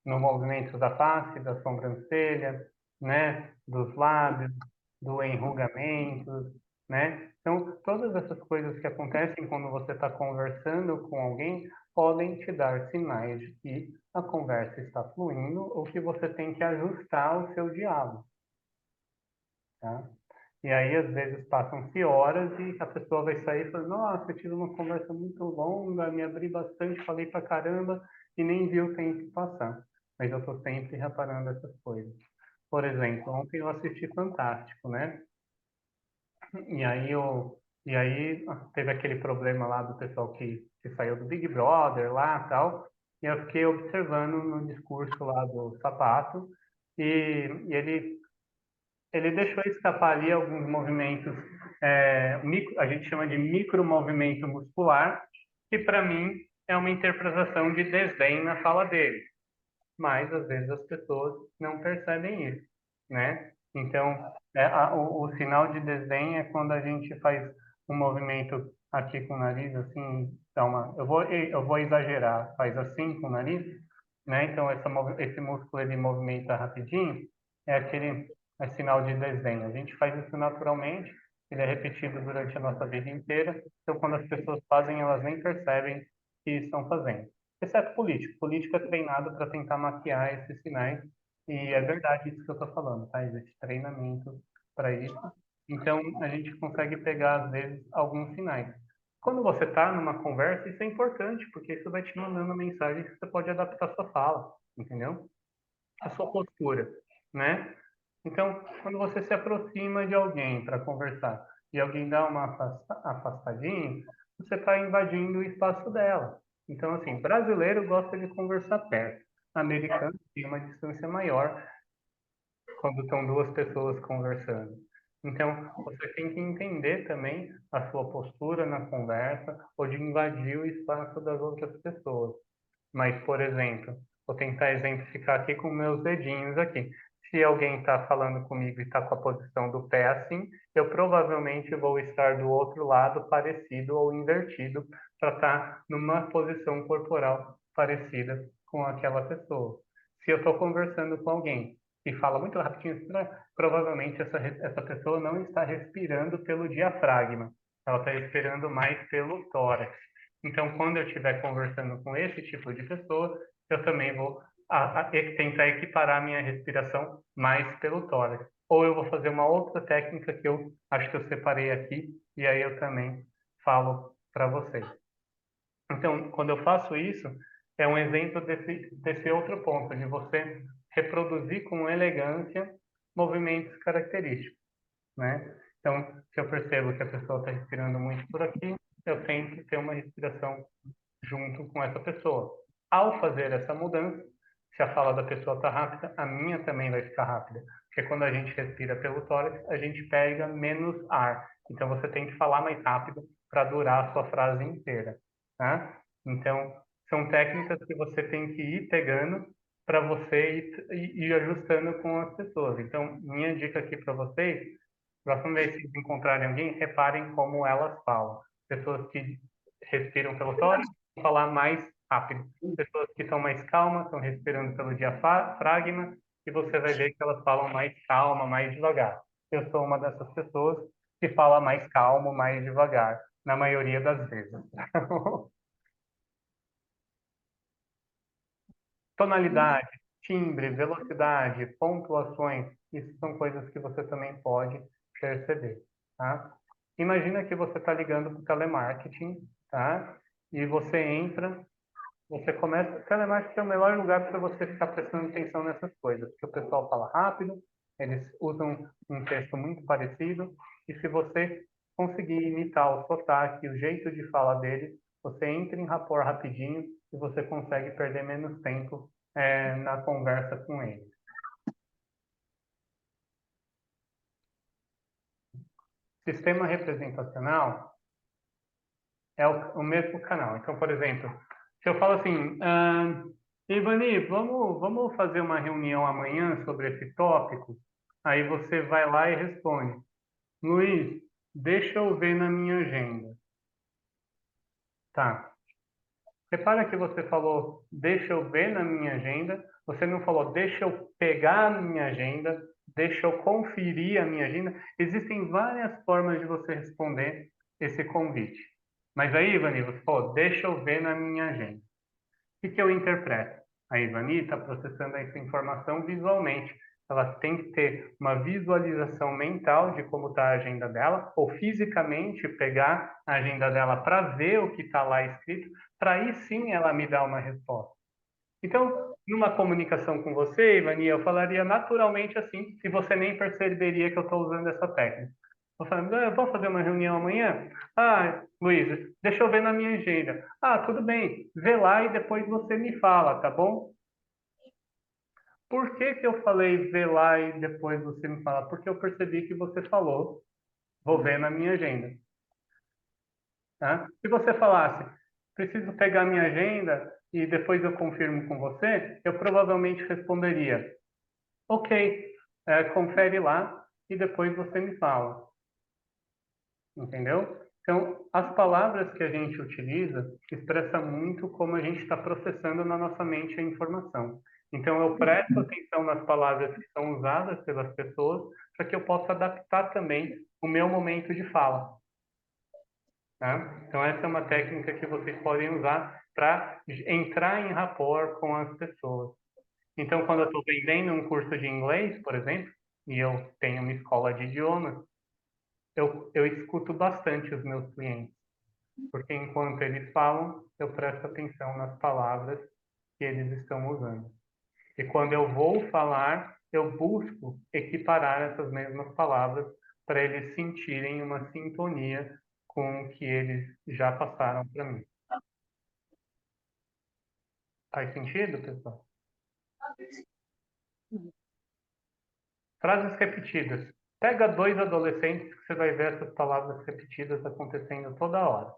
no movimento da face, da sobrancelha, né, dos lábios, do enrugamento, né? Então, todas essas coisas que acontecem quando você está conversando com alguém podem te dar sinais de que a conversa está fluindo ou que você tem que ajustar o seu diálogo, tá? E aí, às vezes, passam-se horas e a pessoa vai sair e fala, nossa, eu tive uma conversa muito longa, me abri bastante, falei pra caramba e nem vi o tempo passar. Mas eu estou sempre reparando essas coisas. Por exemplo, ontem eu assisti Fantástico, né? E aí, teve aquele problema lá do pessoal que saiu do Big Brother lá e tal. E eu fiquei observando no discurso lá do Sapato. E ele deixou escapar ali alguns movimentos, a gente chama de micromovimento muscular, que para mim é uma interpretação de desdém na fala dele. Mas às vezes as pessoas não percebem isso, né? Então, o sinal de desdém é quando a gente faz um movimento aqui com o nariz, assim, eu vou exagerar, faz assim com o nariz, né? Então, esse músculo ele movimenta rapidinho, é sinal de desdém. A gente faz isso naturalmente, ele é repetido durante a nossa vida inteira, então quando as pessoas fazem, elas nem percebem que estão fazendo. Exceto político. Político é treinado para tentar maquiar esses sinais, e é verdade isso que eu estou falando, tá? Existe treinamento para isso. Então, a gente consegue pegar, às vezes, alguns sinais. Quando você está numa conversa, isso é importante, porque isso vai te mandando mensagem que você pode adaptar a sua fala, entendeu? A sua postura, né? Então, quando você se aproxima de alguém para conversar e alguém dá uma afastadinha, você está invadindo o espaço dela. Então, assim, brasileiro gosta de conversar perto. Americano tem uma distância maior quando estão duas pessoas conversando. Então, você tem que entender também a sua postura na conversa ou de invadir o espaço das outras pessoas. Mas, por exemplo, vou tentar exemplificar aqui com meus dedinhos aqui. Se alguém está falando comigo e está com a posição do pé assim, eu provavelmente vou estar do outro lado parecido ou invertido para estar numa posição corporal parecida com aquela pessoa. Se eu estou conversando com alguém e fala muito rapidinho, provavelmente essa pessoa não está respirando pelo diafragma, ela está respirando mais pelo tórax. Então, quando eu estiver conversando com esse tipo de pessoa, eu também vou tentar equiparar a minha respiração mais pelo tórax. Ou eu vou fazer uma outra técnica que eu acho que eu separei aqui, e aí eu também falo para vocês. Então, quando eu faço isso, é um exemplo desse outro ponto, de você reproduzir com elegância movimentos característicos, né? Então, se eu percebo que a pessoa está respirando muito por aqui, eu tento ter uma respiração junto com essa pessoa. Ao fazer essa mudança, se a fala da pessoa está rápida, a minha também vai ficar rápida. Porque quando a gente respira pelo tórax, a gente pega menos ar. Então, você tem que falar mais rápido para durar a sua frase inteira, tá? Então, são técnicas que você tem que ir pegando para você ir ajustando com as pessoas. Então, minha dica aqui para vocês, próxima vez que encontrarem alguém, reparem como elas falam. Pessoas que respiram pelo tórax vão falar mais rápido. Pessoas que estão mais calmas estão respirando pelo diafragma e você vai ver que elas falam mais calma, mais devagar. Eu sou uma dessas pessoas que fala mais calmo, mais devagar, na maioria das vezes. Tonalidade, timbre, velocidade, pontuações, isso são coisas que você também pode perceber, tá? Imagina que você está ligando para o telemarketing, tá? E você começa... Telemarketing é o melhor lugar para você ficar prestando atenção nessas coisas, porque o pessoal fala rápido, eles usam um texto muito parecido, e se você conseguir imitar o sotaque, o jeito de fala deles, você entra em rapport rapidinho e você consegue perder menos tempo na conversa com eles. Sistema representacional é o mesmo canal. Então, por exemplo, se eu falo assim, Ivani, vamos fazer uma reunião amanhã sobre esse tópico? Aí você vai lá e responde, Luiz, deixa eu ver na minha agenda. Tá. Repara que você falou, deixa eu ver na minha agenda. Você não falou, deixa eu pegar a minha agenda, deixa eu conferir a minha agenda. Existem várias formas de você responder esse convite. Mas aí, Ivani, você falou, deixa eu ver na minha agenda. O que eu interpreto? A Ivani está processando essa informação visualmente. ela tem que ter uma visualização mental de como está a agenda dela, ou fisicamente pegar a agenda dela para ver o que está lá escrito, para aí sim ela me dar uma resposta. Então, numa comunicação com você, Ivani, eu falaria naturalmente assim, e você nem perceberia que eu estou usando essa técnica. Eu falando, vamos fazer uma reunião amanhã? Ah, Luísa, deixa eu ver na minha agenda. Ah, tudo bem, vê lá e depois você me fala, tá bom? Por que que eu falei vê lá e depois você me fala? Porque eu percebi que você falou, vou ver na minha agenda. Tá? Se você falasse, preciso pegar minha agenda e depois eu confirmo com você, eu provavelmente responderia, ok, confere lá e depois você me fala. Entendeu? Então, as palavras que a gente utiliza expressam muito como a gente está processando na nossa mente a informação. Então, eu presto atenção nas palavras que são usadas pelas pessoas para que eu possa adaptar também o meu momento de fala. Tá? Então, essa é uma técnica que vocês podem usar para entrar em rapport com as pessoas. Então, quando eu estou vendendo um curso de inglês, por exemplo, e eu tenho uma escola de idiomas, eu escuto bastante os meus clientes, porque enquanto eles falam, eu presto atenção nas palavras que eles estão usando. E quando eu vou falar, eu busco equiparar essas mesmas palavras para eles sentirem uma sintonia com o que eles já passaram para mim. Faz sentido, pessoal? Frases repetidas. Pega 2 adolescentes que você vai ver essas palavras repetidas acontecendo toda hora.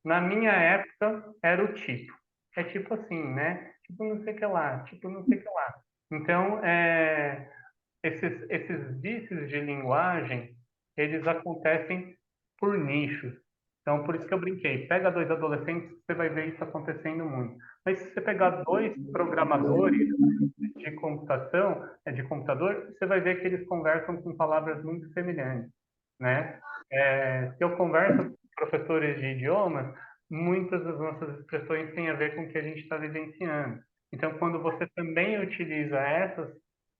Na minha época, era o tipo. É tipo assim, né? Tipo não sei o que lá, tipo não sei o que lá. Então, esses vícios de linguagem, eles acontecem por nichos. Então, por isso que eu brinquei. Pega 2 adolescentes, você vai ver isso acontecendo muito. Mas se você pegar 2 programadores de computador, você vai ver que eles conversam com palavras muito semelhantes, né? Se eu converso com professores de idiomas, muitas das nossas expressões têm a ver com o que a gente está vivenciando. Então, quando você também utiliza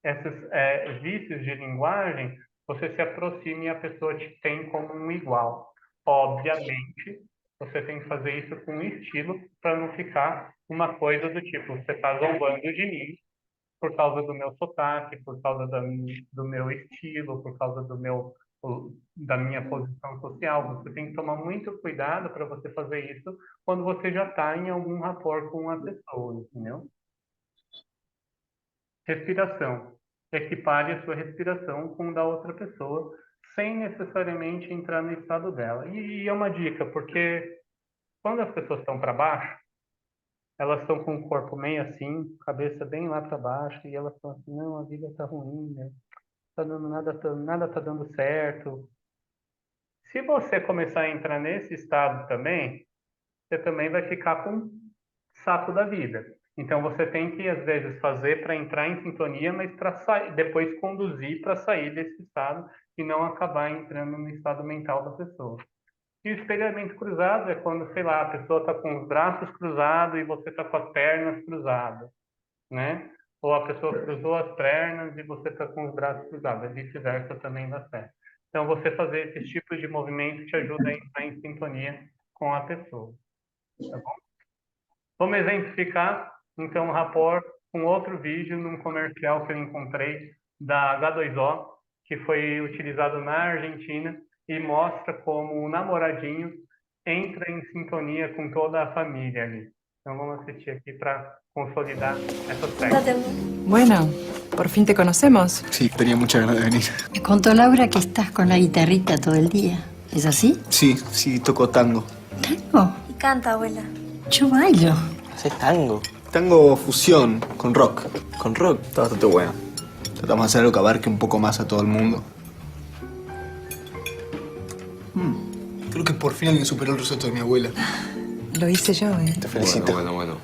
esses vícios de linguagem, você se aproxima e a pessoa te tem como um igual. Obviamente, você tem que fazer isso com estilo para não ficar uma coisa do tipo, você está zombando de mim por causa do meu sotaque, por causa do meu estilo, por causa da minha posição social. Você tem que tomar muito cuidado para você fazer isso quando você já está em algum rapport com a pessoa, entendeu? Respiração. Equipare a sua respiração com a da outra pessoa, sem necessariamente entrar no estado dela. E é uma dica, porque quando as pessoas estão para baixo, elas estão com o corpo meio assim, cabeça bem lá para baixo, e elas estão assim, não, a vida tá ruim, né? Nada tá dando certo. Se você começar a entrar nesse estado também, você também vai ficar com o saco da vida. Então você tem que, às vezes, fazer para entrar em sintonia, mas para depois conduzir para sair desse estado e não acabar entrando no estado mental da pessoa. E o espelhamento cruzado é quando, sei lá, a pessoa está com os braços cruzados e você está com as pernas cruzadas, né? Ou a pessoa cruzou as pernas e você está com os braços cruzados. Vice-versa também dá certo. Então, você fazer esses tipos de movimento te ajuda a entrar em sintonia com a pessoa. Tá bom? Vamos exemplificar, então, o rapport com outro vídeo num comercial que eu encontrei da H2O, que foi utilizado na Argentina, e mostra como o namoradinho entra em sintonia com toda a família ali. Então vamos assistir aqui para consolidar essas técnicas. Bueno, por fin te conocemos. Sí, tenía muchas ganas de venir. Me contó Laura que estás con la guitarrita todo el día. ¿Es así? Sí, toco tango. ¿Tango? Y canta, abuela. Yo bailo. ¿Haces tango? Tango fusión, con rock. ¿Con rock? Está bastante bueno. Tratamos de hacer algo que abarque un poco más a todo el mundo. Creo que por fin alguien superó el risotto de mi abuela. Lo hice yo, ¿eh? Te felicito. Bueno.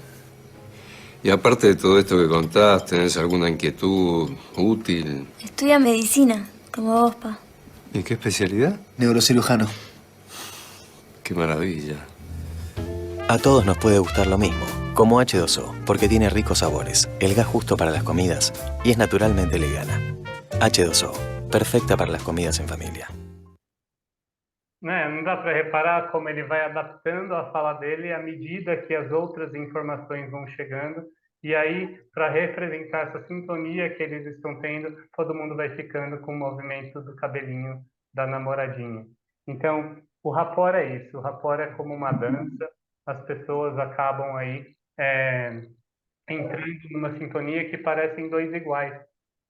Y aparte de todo esto que contás, ¿tenés alguna inquietud útil? Estudia medicina, como vos, pa. ¿Y qué especialidad? Neurocirujano. Qué maravilla. A todos nos puede gustar lo mismo, como H2O, porque tiene ricos sabores, el gas justo para las comidas y es naturalmente vegana. H2O, perfecta para las comidas en familia. Né? Não dá para reparar como ele vai adaptando a fala dele à medida que as outras informações vão chegando. E aí, para representar essa sintonia que eles estão tendo, todo mundo vai ficando com o movimento do cabelinho da namoradinha. Então, o rapport é isso. O rapport é como uma dança. As pessoas acabam aí entrando numa sintonia que parecem dois iguais.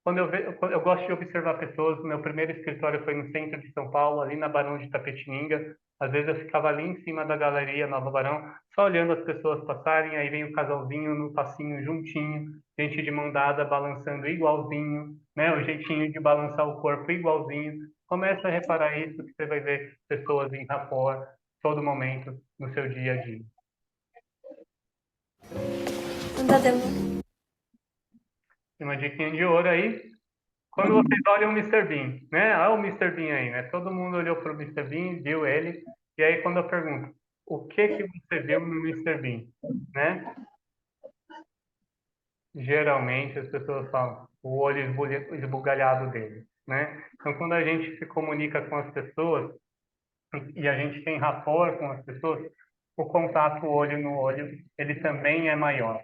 Eu gosto de observar pessoas. Meu primeiro escritório foi no centro de São Paulo, ali na Barão de Tapetininga. Às vezes eu ficava ali em cima da galeria Nova Barão, só olhando as pessoas passarem. Aí vem o casalzinho no passinho juntinho, gente de mão dada balançando igualzinho, né? O jeitinho de balançar o corpo igualzinho. Começa a reparar isso, que você vai ver pessoas em rapport todo momento no seu dia a dia. Tem uma diquinha de ouro aí. Quando vocês olham o Mr. Bean, né? Olha o Mr. Bean aí, né? Todo mundo olhou para o Mr. Bean, viu ele. E aí quando eu pergunto, o que você viu no Mr. Bean, né? Geralmente as pessoas falam o olho esbugalhado dele, né? Então quando a gente se comunica com as pessoas e a gente tem rapport com as pessoas, o contato olho no olho, ele também é maior,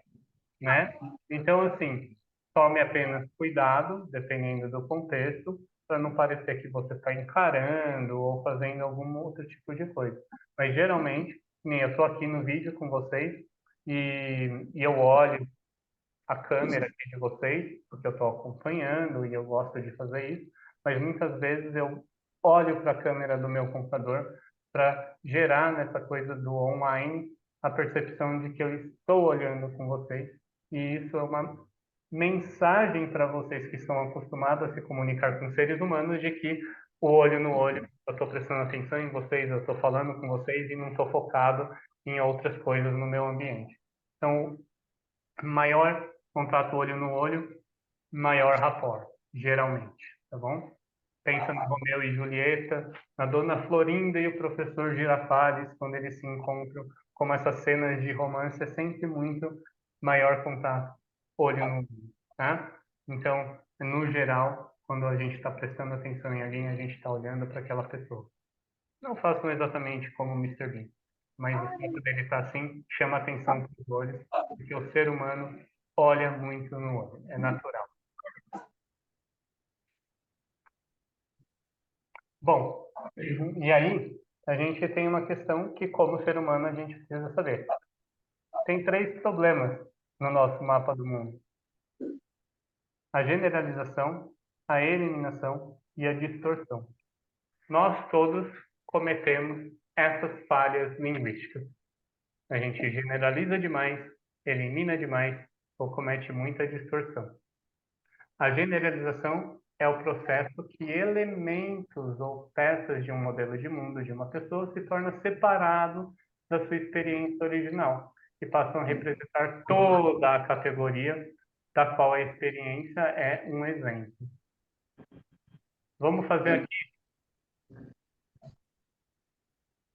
né? Então, assim, tome apenas cuidado, dependendo do contexto, para não parecer que você está encarando ou fazendo algum outro tipo de coisa. Mas, geralmente, nem eu estou aqui no vídeo com vocês e eu olho a câmera aqui de vocês, porque eu estou acompanhando e eu gosto de fazer isso, mas muitas vezes eu olho para a câmera do meu computador para gerar nessa coisa do online a percepção de que eu estou olhando com vocês. E isso é uma mensagem para vocês que estão acostumados a se comunicar com seres humanos de que o olho no olho, eu estou prestando atenção em vocês, eu estou falando com vocês e não estou focado em outras coisas no meu ambiente. Então, maior contato olho no olho, maior rapport, geralmente, tá bom? Pensa no Romeu e Julieta, na Dona Florinda e o professor Girafales, quando eles se encontram, como essas cenas de romance é sempre muito maior contato olho no olho, tá? Então, no geral, quando a gente está prestando atenção em alguém, a gente está olhando para aquela pessoa. Não façam exatamente como o Mr. Bean, mas o fato dele estar assim chama atenção para os olhos, porque o ser humano olha muito no olho, é natural. Bom, e aí a gente tem uma questão que, como ser humano, a gente precisa saber. Tem 3 problemas no nosso mapa do mundo: a generalização, a eliminação e a distorção. Nós todos cometemos essas falhas linguísticas. A gente generaliza demais, elimina demais ou comete muita distorção. A generalização é o processo que elementos ou peças de um modelo de mundo de uma pessoa se tornam separados da sua experiência original e passam a representar toda a categoria da qual a experiência é um exemplo. Vamos fazer aqui.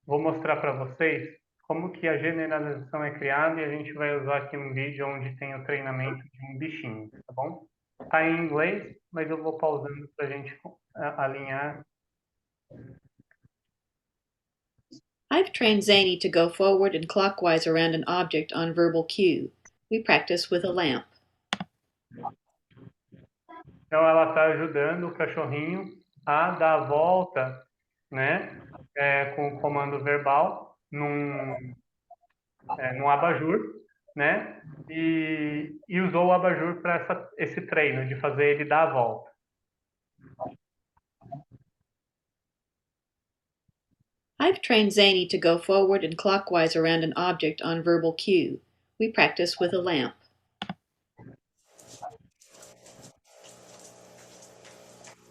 Vou mostrar para vocês como que a generalização é criada e a gente vai usar aqui um vídeo onde tem o treinamento de um bichinho, tá bom? Está em inglês, mas eu vou pausando para a gente alinhar. I've trained Zany to go forward and clockwise around an object on verbal cue. We practice with a lamp. Então ela está ajudando o cachorrinho a dar a volta, né, com o comando verbal num abajur, né, e usou o abajur para esse treino de fazer ele dar a volta. I've trained Zany to go forward and clockwise around an object on verbal cue. We practice with a lamp.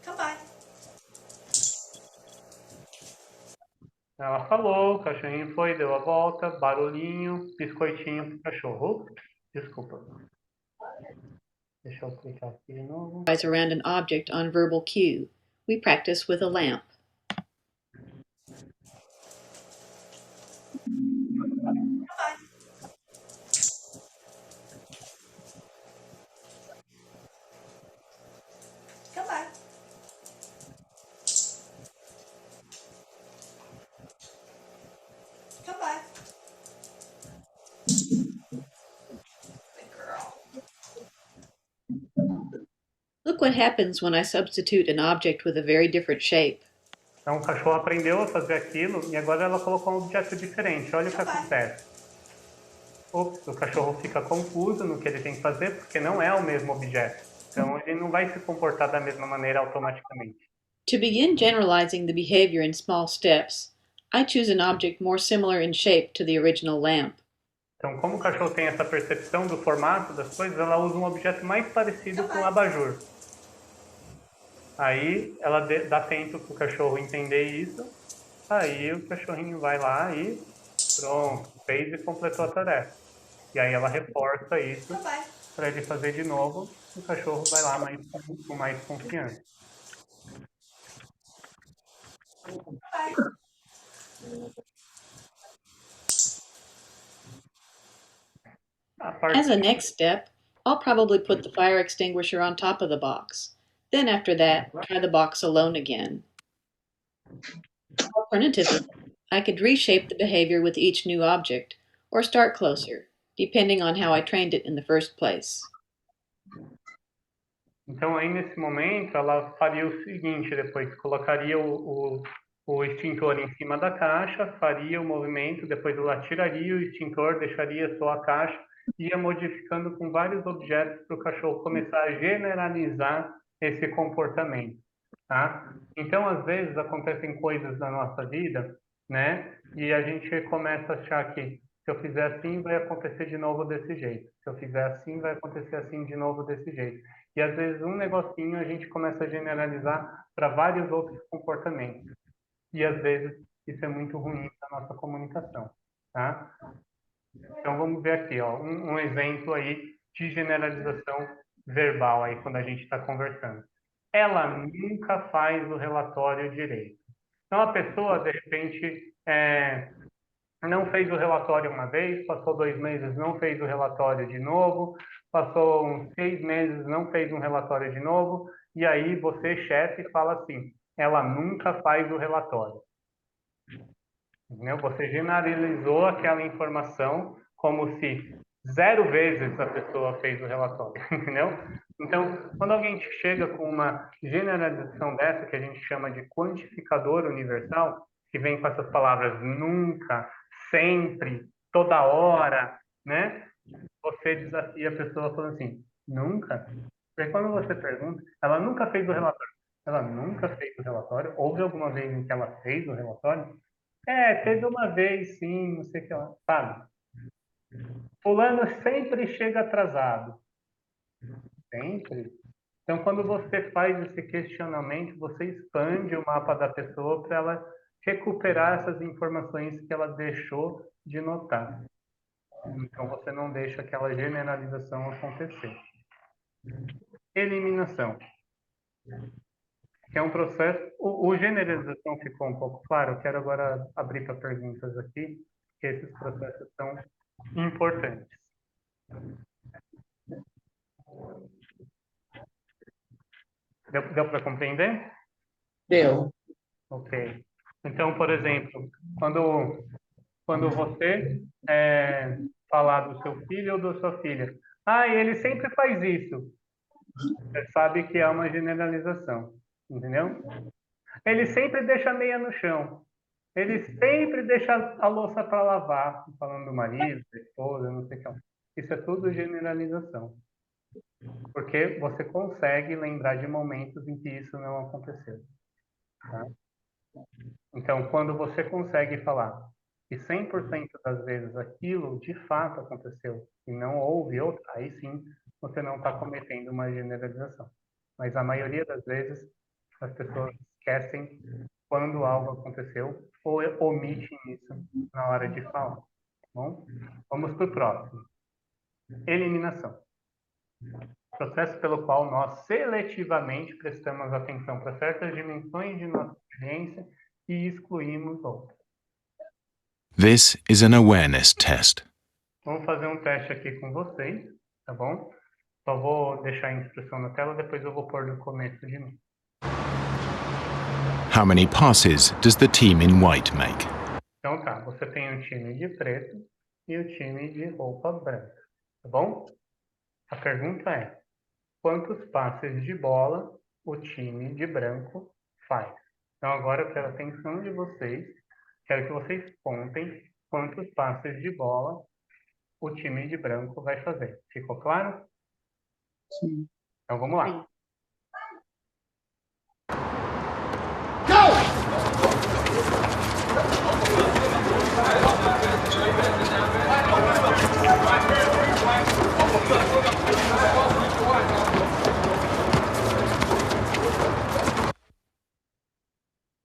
Come by. Ela falou, o cachorrinho foi, deu a volta, barulhinho, biscoitinho pro cachorro. Desculpa. Deixa eu clicar aqui de novo. Around an object on verbal cue. We practice with a lamp. Come by. Look what happens when I substitute an object with a very different shape. Então, o cachorro aprendeu a fazer aquilo e agora ela colocou um objeto diferente. Olha o que acontece. Ops, o cachorro fica confuso no que ele tem que fazer porque não é o mesmo objeto. Então, ele não vai se comportar da mesma maneira automaticamente. To begin generalizing the behavior in small steps, I choose an object more similar in shape to the original lamp. Então, como o cachorro tem essa percepção do formato das coisas, ela usa um objeto mais parecido com o abajur. Aí, ela dá tempo para o cachorro entender isso. Aí, o cachorrinho vai lá e pronto, fez e completou a tarefa. E aí, ela reforça isso para ele fazer de novo. O cachorro vai lá com mais confiança. As a next step, I'll probably put the fire extinguisher on top of the box. Then after that, try the box alone again. Alternatively, I could reshape the behavior with each new object, or start closer, depending on how I trained it in the first place. Então, aí nesse momento, ela faria o seguinte, depois colocaria o extintor em cima da caixa, faria o movimento, depois ela tiraria o extintor, deixaria só a caixa, ia modificando com vários objetos para o cachorro começar a generalizar esse comportamento, tá? Então, às vezes, acontecem coisas na nossa vida, né? E a gente começa a achar que se eu fizer assim, vai acontecer de novo desse jeito. Se eu fizer assim, vai acontecer assim de novo desse jeito. E, às vezes, um negocinho a gente começa a generalizar para vários outros comportamentos. E, às vezes, isso é muito ruim para a nossa comunicação, tá? Então, vamos ver aqui, ó, um exemplo aí de generalização verbal aí, quando a gente está conversando. Ela nunca faz o relatório direito. Então, a pessoa, de repente, não fez o relatório uma vez, passou 2 meses, não fez o relatório de novo, passou uns 6 meses, não fez um relatório de novo, e aí você, chefe, fala assim, ela nunca faz o relatório. Entendeu? Você generalizou aquela informação como se 0 vezes a pessoa fez o relatório, entendeu? Então, quando alguém chega com uma generalização dessa, que a gente chama de quantificador universal, que vem com essas palavras nunca, sempre, toda hora, né? Você desafia a pessoa falando assim, nunca? Porque quando você pergunta, ela nunca fez o relatório. Ela nunca fez o relatório? Houve alguma vez em que ela fez o relatório? Teve uma vez, sim, não sei o que lá, sabe? Fulano sempre chega atrasado. Sempre. Então, quando você faz esse questionamento, você expande o mapa da pessoa para ela recuperar essas informações que ela deixou de notar. Então, você não deixa aquela generalização acontecer. Eliminação. Que é um processo... O generalização ficou um pouco claro. Eu quero agora abrir para perguntas aqui, que esses processos são importantes. Deu para compreender? Deu. Ok. Então, por exemplo, quando você falar do seu filho ou da sua filha, ele sempre faz isso. Você sabe que é uma generalização, entendeu? Ele sempre deixa a meia no chão. Ele sempre deixa a louça para lavar, falando do marido, da esposa, não sei o que. Isso é tudo generalização. Porque você consegue lembrar de momentos em que isso não aconteceu. Tá? Então, quando você consegue falar que 100% das vezes aquilo de fato aconteceu e não houve outra, aí sim você não está cometendo uma generalização. Mas a maioria das vezes as pessoas esquecem quando algo aconteceu ou omitem isso na hora de falar. Bom, vamos para o próximo. Eliminação. Processo pelo qual nós seletivamente prestamos atenção para certas dimensões de nossa experiência e excluímos outras. This is an awareness test. Vamos fazer um teste aqui com vocês, tá bom? Só vou deixar a instrução na tela, depois eu vou pôr no começo de novo. How many passes does the team in white make? Então tá, você tem um time de preto e o time de roupa branca, tá bom? A pergunta é, quantos passes de bola o time de branco faz. Então agora eu quero a atenção de vocês, quero que vocês contem quantos passes de bola o time de branco vai fazer. Ficou claro? Sim. Então vamos lá.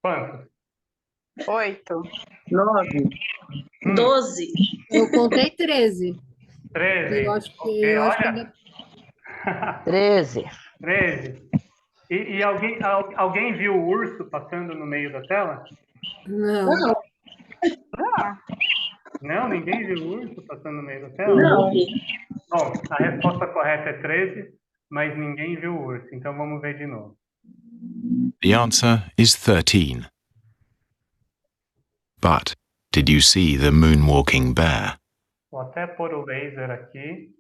Quantos? 8. 9. 12. Eu contei 13. 13. Eu acho que, Ok, eu acho que olha. ainda... 13. 13. E alguém viu o urso passando no meio da tela? Não. Não, ninguém viu o urso passando no meio da tela? Não. Bom, a resposta correta é 13, mas ninguém viu o urso. Então vamos ver de novo. The answer is 13. But did you see the moonwalking bear? Vou até pôr o laser aqui.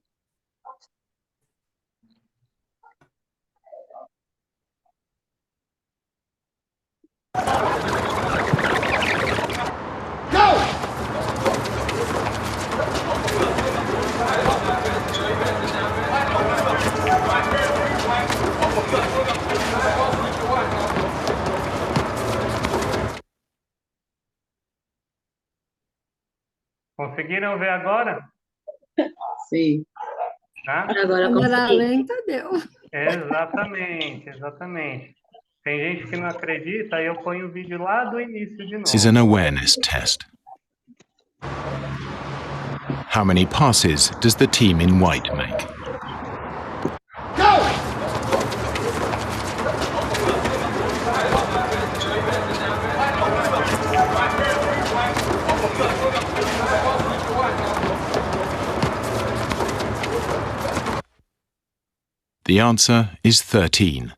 Conseguiram ver agora? Sim. Tá? Agora Câmera consegui. lenta deu. Exatamente. Tem gente que não acredita, aí eu ponho o vídeo lá do início de This is novo. an awareness test. How many passes does the team in white make? The answer is 13.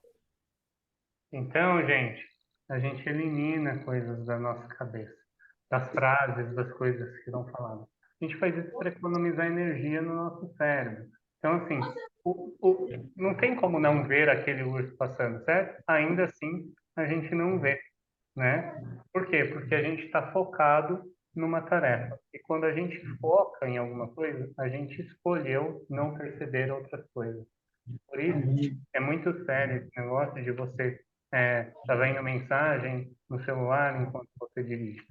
Então, gente, a gente elimina coisas da nossa cabeça, das frases, das coisas que estão faladas. A gente faz isso para economizar energia no nosso cérebro. Então, assim, não tem como não ver aquele urso passando, certo? Ainda assim, a gente não vê, né? Por quê? Porque a gente está focado numa tarefa. E quando a gente foca em alguma coisa, a gente escolheu não perceber outras coisas. Por isso, é muito sério esse negócio de você tá vendo mensagem no celular enquanto você dirige.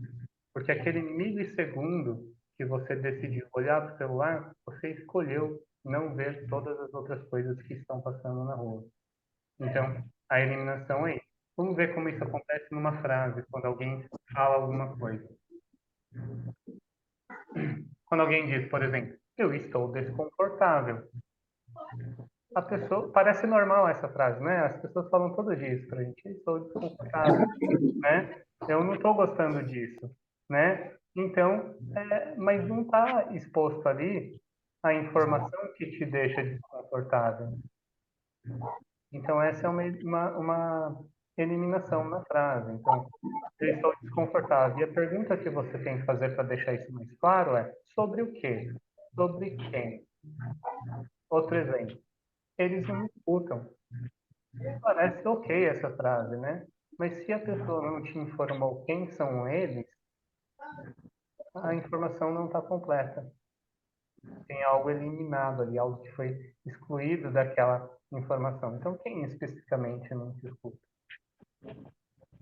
Porque aquele milissegundo que você decidiu olhar para o celular, você escolheu não ver todas as outras coisas que estão passando na rua. Então, a eliminação é isso. Vamos ver como isso acontece numa frase, quando alguém fala alguma coisa. Quando alguém diz, por exemplo, eu estou desconfortável. A pessoa, parece normal essa frase, né? As pessoas falam todo dia isso pra gente, eu estou desconfortável, né? Eu não estou gostando disso, né? Então, mas não está exposto ali a informação que te deixa desconfortável. Então, essa é uma eliminação na frase. Então, eu estou desconfortável. E a pergunta que você tem que fazer para deixar isso mais claro é: sobre o quê? Sobre quem? Outro exemplo. Eles não escutam. Parece ok essa frase, né? Mas se a pessoa não te informou quem são eles, a informação não está completa. Tem algo eliminado ali, algo que foi excluído daquela informação. Então, quem especificamente não te escuta?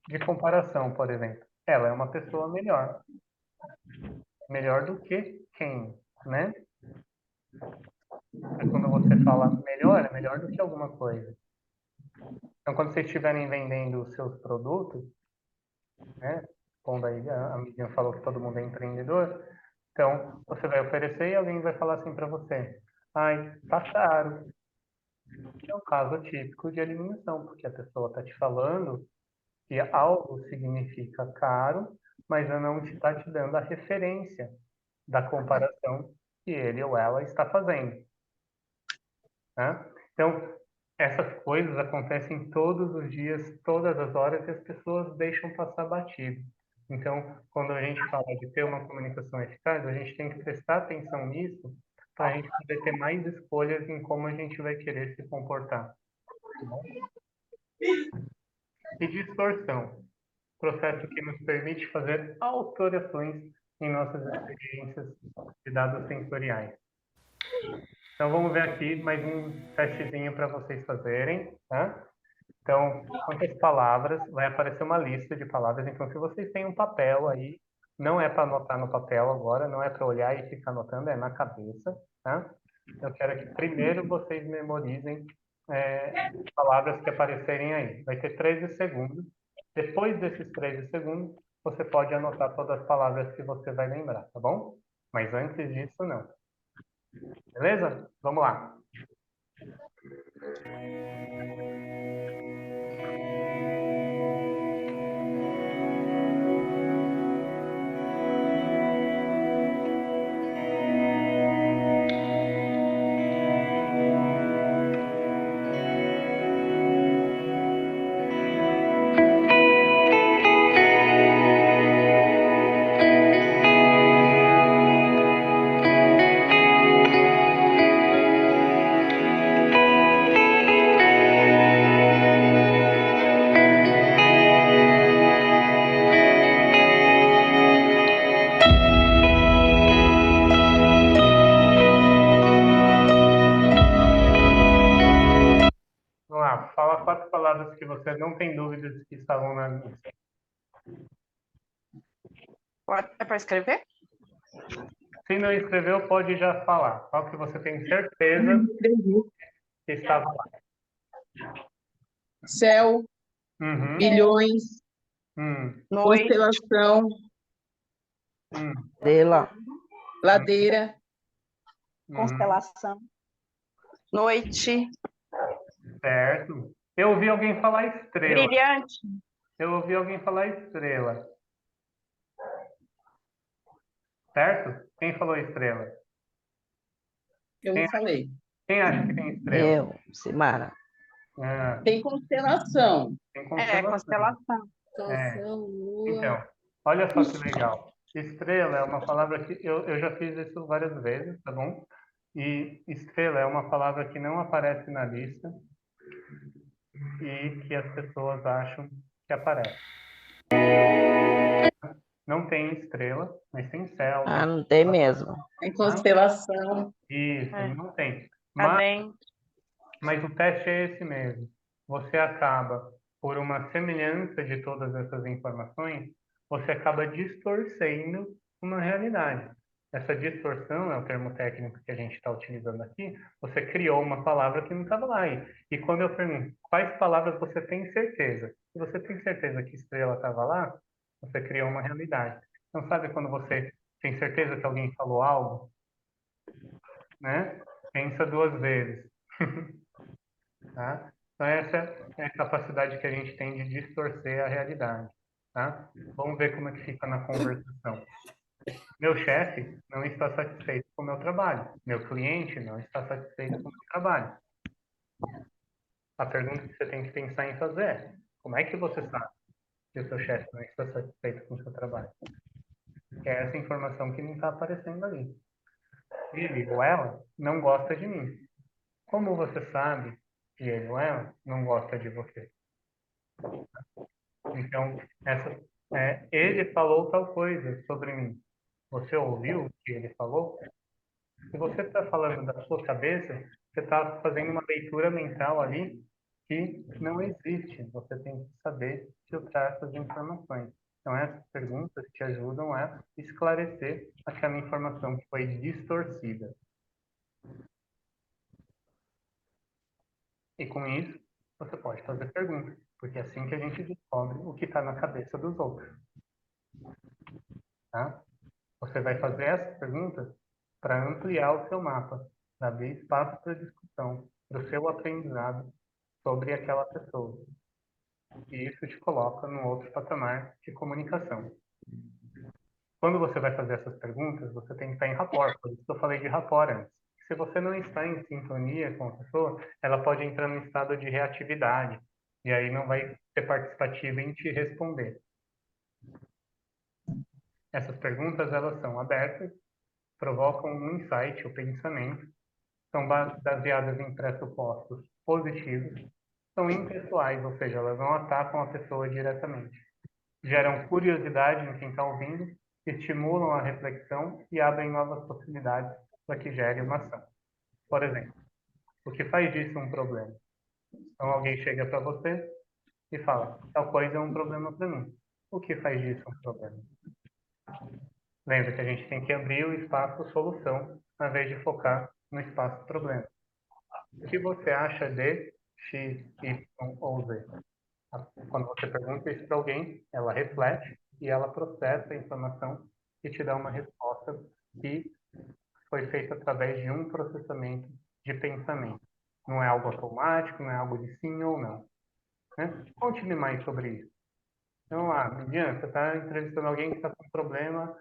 De comparação, por exemplo, ela é uma pessoa melhor. Melhor do que quem, né? Quando você fala melhor, é melhor do que alguma coisa. Então, quando vocês estiverem vendendo os seus produtos, né? Quando aí a Miriam falou que todo mundo é empreendedor, então você vai oferecer e alguém vai falar assim para você: ai, tá caro. É um caso típico de eliminação, porque a pessoa está te falando que algo significa caro, mas ela não está te dando a referência da comparação que ele ou ela está fazendo. Né? Então, essas coisas acontecem todos os dias, todas as horas, e as pessoas deixam passar batido. Então, quando a gente fala de ter uma comunicação eficaz, a gente tem que prestar atenção nisso para a gente poder ter mais escolhas em como a gente vai querer se comportar. Tá bom? E distorção, processo que nos permite fazer alterações em nossas experiências de dados sensoriais. Então vamos ver aqui mais um testezinho para vocês fazerem, tá? Então, quantas palavras, vai aparecer uma lista de palavras, então se vocês têm um papel aí, não é para anotar no papel agora, não é para olhar e ficar anotando, é na cabeça, tá? Eu quero que primeiro vocês memorizem palavras que aparecerem aí. Vai ter 13 segundos. Depois desses 13 segundos, você pode anotar todas as palavras que você vai lembrar, tá bom? Mas antes disso, não. Beleza? Vamos lá. Vamos lá, fala 4 palavras que você não tem dúvidas que estavam na lista. É para escrever? Se não escreveu, pode já falar. Qual que você tem certeza que estava lá? Céu, bilhões, constelação, Estrela. ladeira, Constelação. Noite. Certo. Eu ouvi alguém falar estrela. Brilhante. Eu ouvi alguém falar estrela. Certo? Quem falou estrela? eu não falei. Quem acha que tem estrela? Eu, Simara. Ah, Tem constelação. tem Constelação. Constelação, lua. Então, olha só que legal. Estrela é uma palavra que eu já fiz isso várias vezes, tá bom? E estrela é uma palavra que não aparece na lista e que as pessoas acham que aparece. Não tem estrela, mas tem céu. Ah, não tem mesmo. Tem constelação. Isso, não tem. Além. Mas o teste é esse mesmo. Você acaba, por uma semelhança de todas essas informações, você acaba distorcendo uma realidade. Essa distorção é o termo técnico que a gente está utilizando aqui. Você criou uma palavra que não estava lá. E quando eu pergunto, quais palavras você tem certeza? Se você tem certeza que estrela estava lá, você criou uma realidade. Então, sabe quando você tem certeza que alguém falou algo? Né? Pensa 2 vezes. Tá? Então, essa é a capacidade que a gente tem de distorcer a realidade. Tá? Vamos ver como é que fica na conversação. Meu chefe não está satisfeito com o meu trabalho. Meu cliente não está satisfeito com o meu trabalho. A pergunta que você tem que pensar em fazer é: como é que você sabe que o seu chefe não está satisfeito com o seu trabalho? Que é essa informação que não está aparecendo ali. Ele ou ela não gosta de mim. Como você sabe que ele ou ela não gosta de você? Então, ele falou tal coisa sobre mim. Você ouviu o que ele falou? Se você está falando da sua cabeça, você está fazendo uma leitura mental ali que não existe. Você tem que saber filtrar essas informações. Então, essas perguntas te ajudam a esclarecer aquela informação que foi distorcida. E com isso, você pode fazer perguntas, porque é assim que a gente descobre o que está na cabeça dos outros. Tá? Você vai fazer essas perguntas para ampliar o seu mapa, para abrir espaço para discussão, para o seu aprendizado sobre aquela pessoa. E isso te coloca num outro patamar de comunicação. Quando você vai fazer essas perguntas, você tem que estar em rapport, por isso que eu falei de rapport antes. Se você não está em sintonia com a pessoa, ela pode entrar num estado de reatividade, e aí não vai ser participativa em te responder. Essas perguntas, elas são abertas provocam um insight, o pensamento, são baseadas em pressupostos positivos, são impessoais, ou seja, elas não atacam a pessoa diretamente. Geram curiosidade em quem está ouvindo, estimulam a reflexão e abrem novas possibilidades para que gere uma ação. Por exemplo, o que faz disso um problema? Então alguém chega para você e fala, tal coisa é um problema para mim. O que faz disso um problema? Lembra que a gente tem que abrir o espaço solução, ao invés de focar no espaço problema. O que você acha de X, Y ou Z? Quando você pergunta isso para alguém, ela reflete e ela processa a informação e te dá uma resposta que foi feita através de um processamento de pensamento. Não é algo automático, não é algo de sim ou não. Né? Conte-me mais sobre isso. Então, Midian, você está entrevistando alguém que está com problema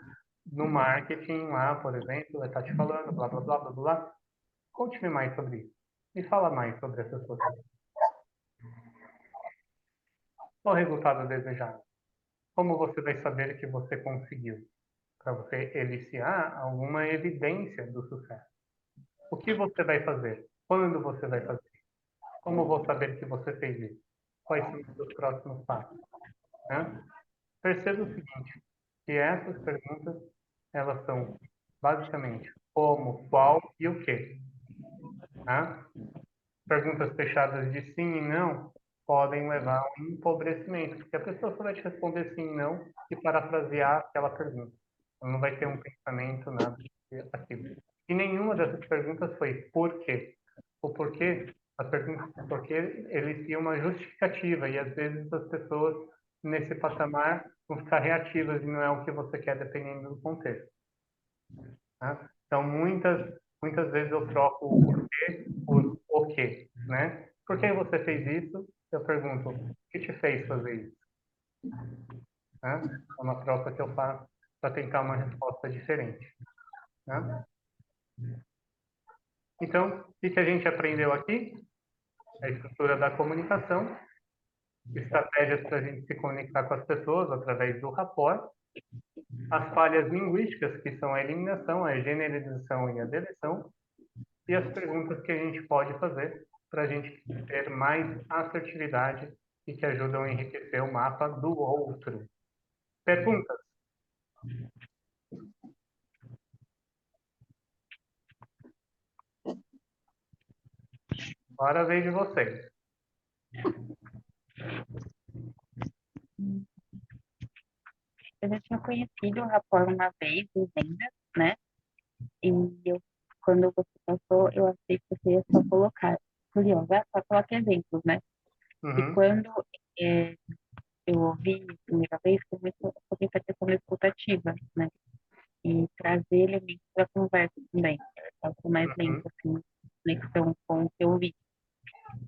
no marketing lá, por exemplo, ele está te falando, blá, blá, blá, blá, blá. Conte-me mais sobre isso. Me fala mais sobre essa sua situação. Qual o resultado desejado? Como você vai saber que você conseguiu? Para você eliciar alguma evidência do sucesso. O que você vai fazer? Quando você vai fazer? Como vou saber que você fez isso? Quais são os seus próximos passos? Né? Perceba o seguinte, que essas perguntas, elas são basicamente como, qual e o que. Tá? Perguntas fechadas de sim e não podem levar a um empobrecimento, porque a pessoa só vai te responder sim e não e parafrasear aquela pergunta. Ela não vai ter um pensamento, nada daquilo. E nenhuma dessas perguntas foi por quê. O porquê, as perguntas do porquê, eles tinham uma justificativa e às vezes as pessoas nesse patamar vão ficar reativas e não é o que você quer dependendo do contexto. Tá? Então, muitas vezes eu troco o porquê por o quê, né? Por que você fez isso? Eu pergunto, o que te fez fazer isso? Tá? É uma troca que eu faço para tentar uma resposta diferente. Tá? Então, o que a gente aprendeu aqui? A estrutura da comunicação, estratégias para a gente se conectar com as pessoas através do rapport, as falhas linguísticas, que são a eliminação, a generalização e a deleção, e as perguntas que a gente pode fazer para a gente ter mais assertividade e que ajudam a enriquecer o mapa do outro. Perguntas? Agora a vez de vocês. Eu já tinha conhecido o rapport uma vez em vendas, né? E quando você passou, eu achei que você ia só colocar, curiosa, só coloca exemplos, né? E quando eu ouvi a primeira vez, começou a questão da escutativa, né? E trazer elementos para a conversa também. Algo mais lento, assim, conexão com o que eu ouvi.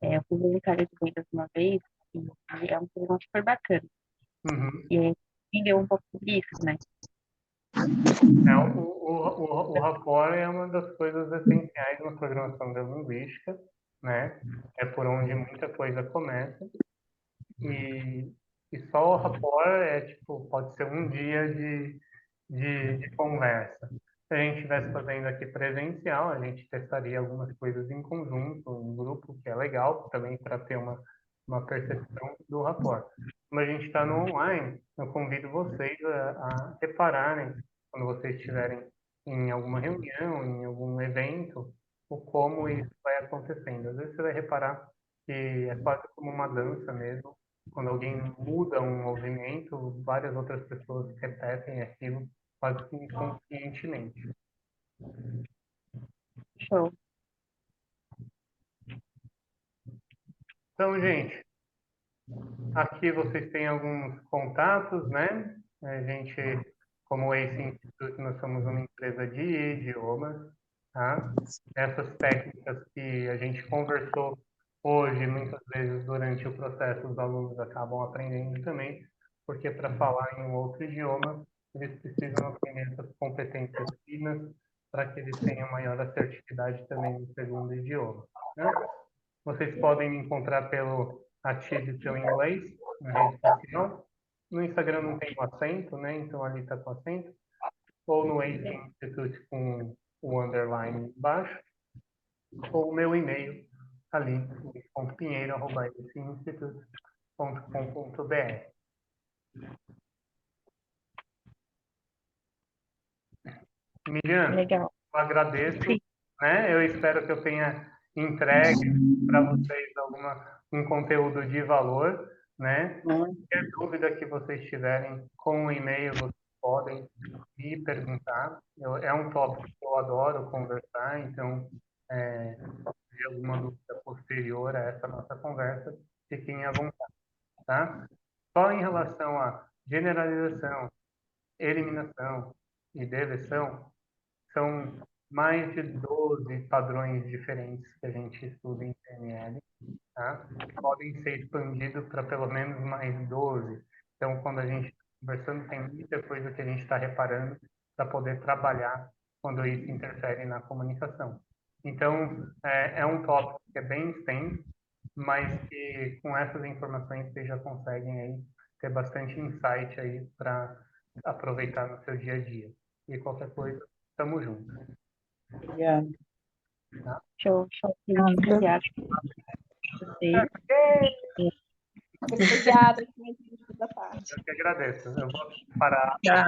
Eu fui voluntária de vendas uma vez e é um programa super bacana. E aí, entendeu um pouco sobre isso, né? O rapport é uma das coisas essenciais na programação da linguística, né? É por onde muita coisa começa. E só o rapport pode ser um dia de conversa. Se a gente estivesse fazendo aqui presencial, a gente testaria algumas coisas em conjunto, em grupo, que é legal também para ter uma percepção do rapport. Como a gente está no online, eu convido vocês a repararem, quando vocês estiverem em alguma reunião, em algum evento, o como isso vai acontecendo. Às vezes você vai reparar que é quase como uma dança mesmo. Quando alguém muda um movimento, várias outras pessoas repetem aquilo quase que inconscientemente. Show. Então, gente, aqui vocês têm alguns contatos, né? A gente, como o ACE Institute, nós somos uma empresa de idiomas, tá? Essas técnicas que a gente conversou hoje, muitas vezes durante o processo, os alunos acabam aprendendo também, porque para falar em um outro idioma, eles precisam aprender essas competências finas para que eles tenham maior assertividade também no segundo idioma, né? Vocês podem me encontrar pelo Ative Seu Inglês, na rede social. No Instagram não tem o acento, né? Então ali está com acento. ou no ACE Institute com o underline embaixo, ou o meu e-mail ali, pinheiro@aceinstitute.com.br. Miriam, Legal. eu agradeço, né? Eu espero que eu tenha entregue para vocês um conteúdo de valor, né? Qualquer dúvida que vocês tiverem com o e-mail, vocês podem me perguntar. É um tópico que eu adoro conversar, então, se alguma dúvida posterior a essa nossa conversa, fiquem à vontade, tá? Só em relação à generalização, eliminação e deleção, são mais de 12 padrões diferentes que a gente estuda em PNL, tá? Podem ser expandidos para pelo menos mais 12. Então, quando a gente está conversando, tem muita coisa que a gente está reparando para poder trabalhar quando isso interfere na comunicação. Então, é um tópico que é bem extenso, mas que com essas informações vocês já conseguem aí ter bastante insight aí para aproveitar no seu dia a dia. E qualquer coisa, tamo junto. Obrigada. Tá? Show. Obrigada. Obrigada, da parte. Eu que agradeço. Eu vou parar. Tá.